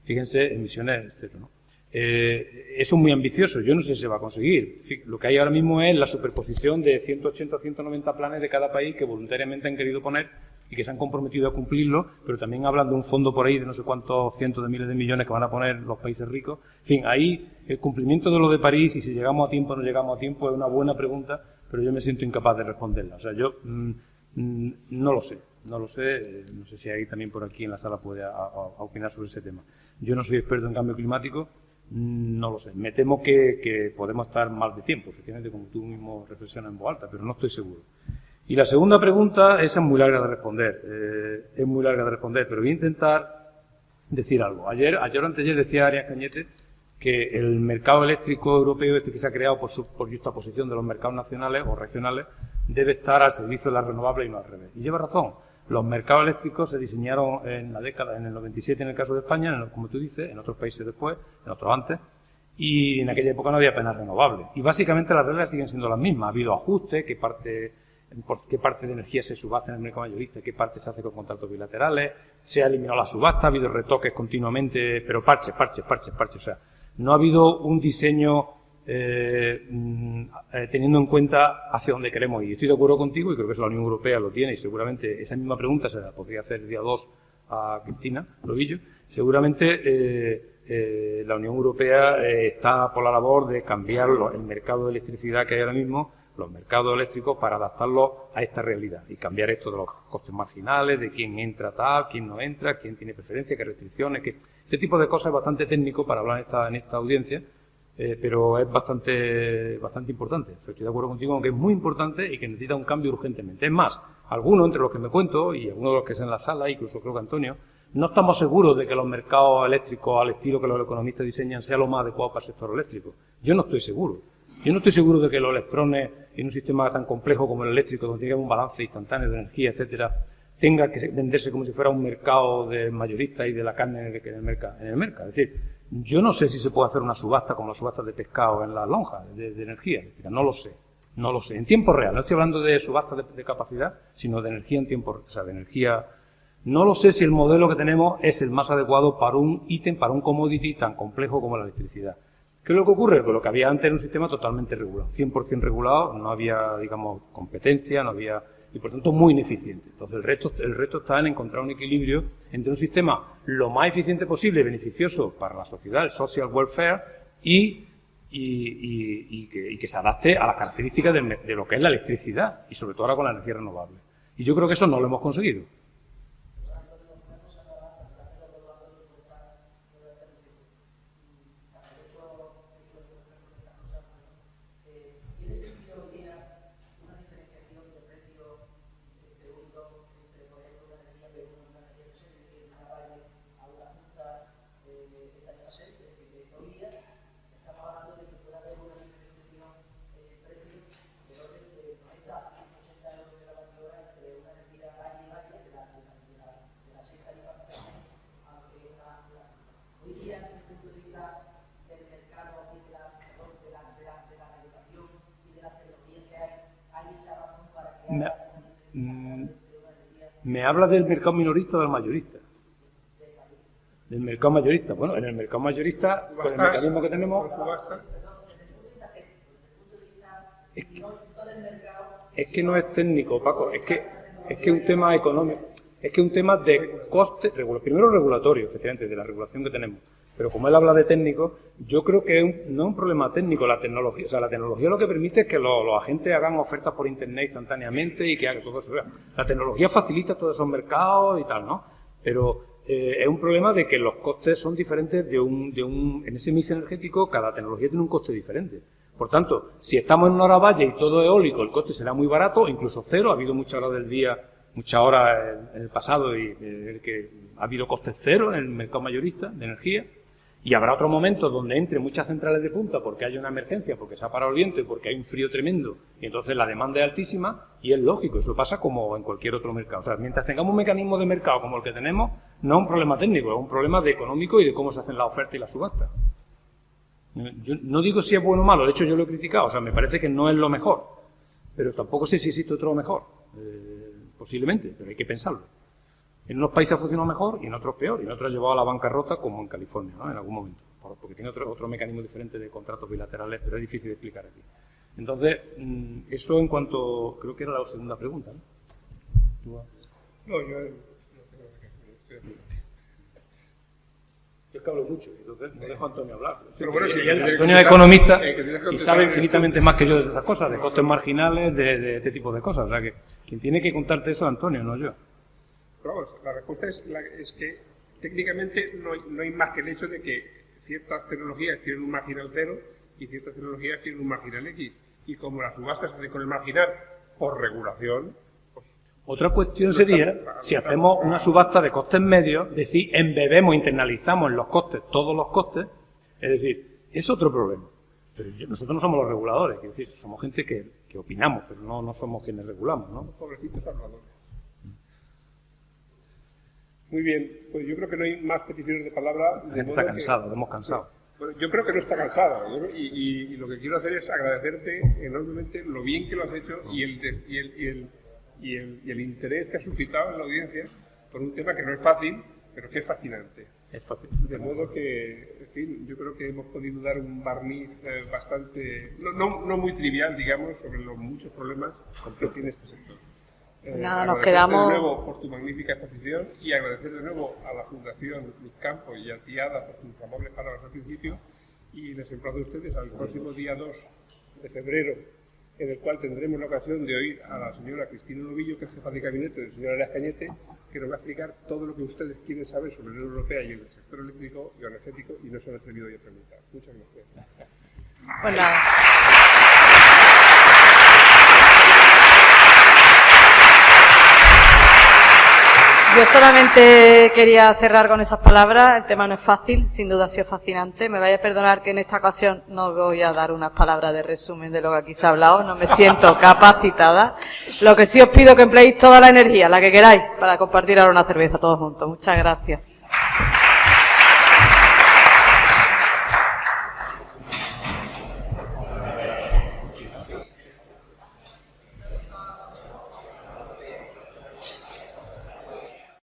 Fíjense, emisiones cero, ¿no? Eso es muy ambicioso, yo no sé si se va a conseguir. Lo que hay ahora mismo es la superposición de 180 o 190 planes de cada país que voluntariamente han querido poner y que se han comprometido a cumplirlo, pero también hablan de un fondo por ahí de no sé cuántos cientos de miles de millones que van a poner los países ricos. En fin, ahí el cumplimiento de lo de París y si llegamos a tiempo o no llegamos a tiempo es una buena pregunta, pero yo me siento incapaz de responderla. O sea, yo no lo sé, no sé si alguien también por aquí en la sala puede opinar sobre ese tema. Yo no soy experto en cambio climático, no lo sé. Me temo que podemos estar mal de tiempo, efectivamente, como tú mismo reflexionas en voz alta, pero no estoy seguro. Y la segunda pregunta, esa es muy larga de responder, pero voy a intentar decir algo. Ayer o anteayer decía Arias Cañete que el mercado eléctrico europeo, que se ha creado por justaposición de los mercados nacionales o regionales, debe estar al servicio de las renovables y no al revés. Y lleva razón. Los mercados eléctricos se diseñaron en el 97 en el caso de España, como tú dices, en otros países después, en otros antes, y en aquella época no había apenas renovables. Y básicamente las reglas siguen siendo las mismas. Ha habido ajustes, qué parte de energía se subasta en el mercado mayorista, qué parte se hace con contratos bilaterales, se ha eliminado la subasta, ha habido retoques continuamente, pero parches. O sea, no ha habido un diseño teniendo en cuenta hacia dónde queremos ir. Estoy de acuerdo contigo y creo que eso la Unión Europea lo tiene y seguramente esa misma pregunta se la podría hacer el día 2 a Cristina Lobillo. Seguramente la Unión Europea está por la labor de cambiar el mercado de electricidad que hay ahora mismo, los mercados eléctricos, para adaptarlos a esta realidad y cambiar esto de los costes marginales, de quién entra tal, quién no entra, quién tiene preferencia, qué restricciones, este tipo de cosas es bastante técnico para hablar en esta audiencia. Pero es bastante importante. Estoy de acuerdo contigo en que es muy importante y que necesita un cambio urgentemente. Es más, algunos entre los que me cuento y algunos de los que están en la sala, incluso creo que Antonio, no estamos seguros de que los mercados eléctricos al estilo que los economistas diseñan sea lo más adecuado para el sector eléctrico. Yo no estoy seguro. Yo no estoy seguro de que los electrones en un sistema tan complejo como el eléctrico, donde tiene un balance instantáneo de energía, etcétera, tenga que venderse como si fuera un mercado de mayoristas y de la carne en el mercado. Es decir, yo no sé si se puede hacer una subasta como las subastas de pescado en las lonjas de energía eléctrica. No lo sé. En tiempo real. No estoy hablando de subastas de capacidad, sino de energía en tiempo real. O sea, de energía No lo sé si el modelo que tenemos es el más adecuado para un ítem, para un commodity tan complejo como la electricidad. ¿Qué es lo que ocurre? Pues lo que había antes era un sistema totalmente regulado, 100% regulado, no había, digamos, competencia, no había, y por tanto muy ineficiente. Entonces el reto está en encontrar un equilibrio entre un sistema lo más eficiente posible, beneficioso para la sociedad, el social welfare, y que se adapte a las características de lo que es la electricidad, y sobre todo ahora con la energía renovable. Y yo creo que eso no lo hemos conseguido. ¿Me habla del mercado minorista o del mayorista? Del mercado mayorista. Bueno, en el mercado mayorista, con el mecanismo que tenemos... Es que no es técnico, Paco, es que un tema económico, es que un tema de coste, primero regulatorio, efectivamente, de la regulación que tenemos. Pero como él habla de técnico, yo creo que no es un problema técnico la tecnología. O sea, la tecnología lo que permite es que los agentes hagan ofertas por Internet instantáneamente y que hagan todo eso. La tecnología facilita todos esos mercados y tal, ¿no? Pero es un problema de que los costes son diferentes en ese mix energético, cada tecnología tiene un coste diferente. Por tanto, si estamos en una hora valle y todo eólico, el coste será muy barato, incluso cero. Ha habido muchas horas del día, muchas horas en el pasado y que ha habido costes cero en el mercado mayorista de energía. Y habrá otro momento donde entre muchas centrales de punta porque hay una emergencia, porque se ha parado el viento y porque hay un frío tremendo, y entonces la demanda es altísima, y es lógico, eso pasa como en cualquier otro mercado. O sea, mientras tengamos un mecanismo de mercado como el que tenemos, no es un problema técnico, es un problema de económico y de cómo se hacen las ofertas y las subastas. Yo no digo si es bueno o malo, de hecho yo lo he criticado, o sea, me parece que no es lo mejor, pero tampoco sé si existe otro mejor, posiblemente, pero hay que pensarlo. En unos países ha funcionado mejor y en otros peor, y en otros ha llevado a la bancarrota, como en California, ¿no? En algún momento, porque tiene otro mecanismo diferente de contratos bilaterales, pero es difícil de explicar aquí. Entonces, eso en cuanto, creo que era la segunda pregunta, ¿no? No, yo es que hablo mucho, entonces no dejo a Antonio hablar. Pero bueno, si Antonio es economista y sabe infinitamente más que yo de estas cosas, de costes marginales, de este tipo de cosas. O sea, que quien tiene que contarte eso es Antonio, no yo. Pero vamos, la respuesta es que técnicamente no hay más que el hecho de que ciertas tecnologías tienen un marginal cero y ciertas tecnologías tienen un marginal X. Y como las subastas se hacen con el marginal por regulación... Otra cuestión sería si hacemos una subasta de costes medios, de si embebemos, internalizamos en los costes todos los costes, es decir, es otro problema. Pero nosotros no somos los reguladores, es decir, somos gente que opinamos, pero no somos quienes regulamos, ¿no? Pobrecitos habladores. Muy bien, pues yo creo que no hay más peticiones de palabra. La gente está cansada, lo hemos cansado. Bueno, yo creo que no está cansada, y lo que quiero hacer es agradecerte enormemente lo bien que lo has hecho y el interés que has suscitado en la audiencia por un tema que no es fácil, pero que es fascinante. Es fácil. De modo que, en fin, yo creo que hemos podido dar un barniz bastante, no muy trivial, digamos, sobre los muchos problemas que tiene este sector. Nada, nos quedamos... de nuevo por tu magnífica exposición y agradecer de nuevo a la Fundación Luz Campo y a ti, Ada, por tus amables palabras al principio, y les emplazo a ustedes al próximo día 2 de febrero, en el cual tendremos la ocasión de oír a la señora Cristina Novillo, que es jefa de gabinete del señor Arias Cañete, que nos va a explicar todo lo que ustedes quieren saber sobre la Unión Europea y el sector eléctrico y energético y no se han atrevido hoy a preguntar. Muchas gracias. Pues nada. Yo solamente quería cerrar con esas palabras. El tema no es fácil, sin duda ha sido fascinante. Me vaya a perdonar que en esta ocasión no voy a dar unas palabras de resumen de lo que aquí se ha hablado. No me siento capacitada. Lo que sí os pido que empleéis toda la energía, la que queráis, para compartir ahora una cerveza todos juntos. Muchas gracias.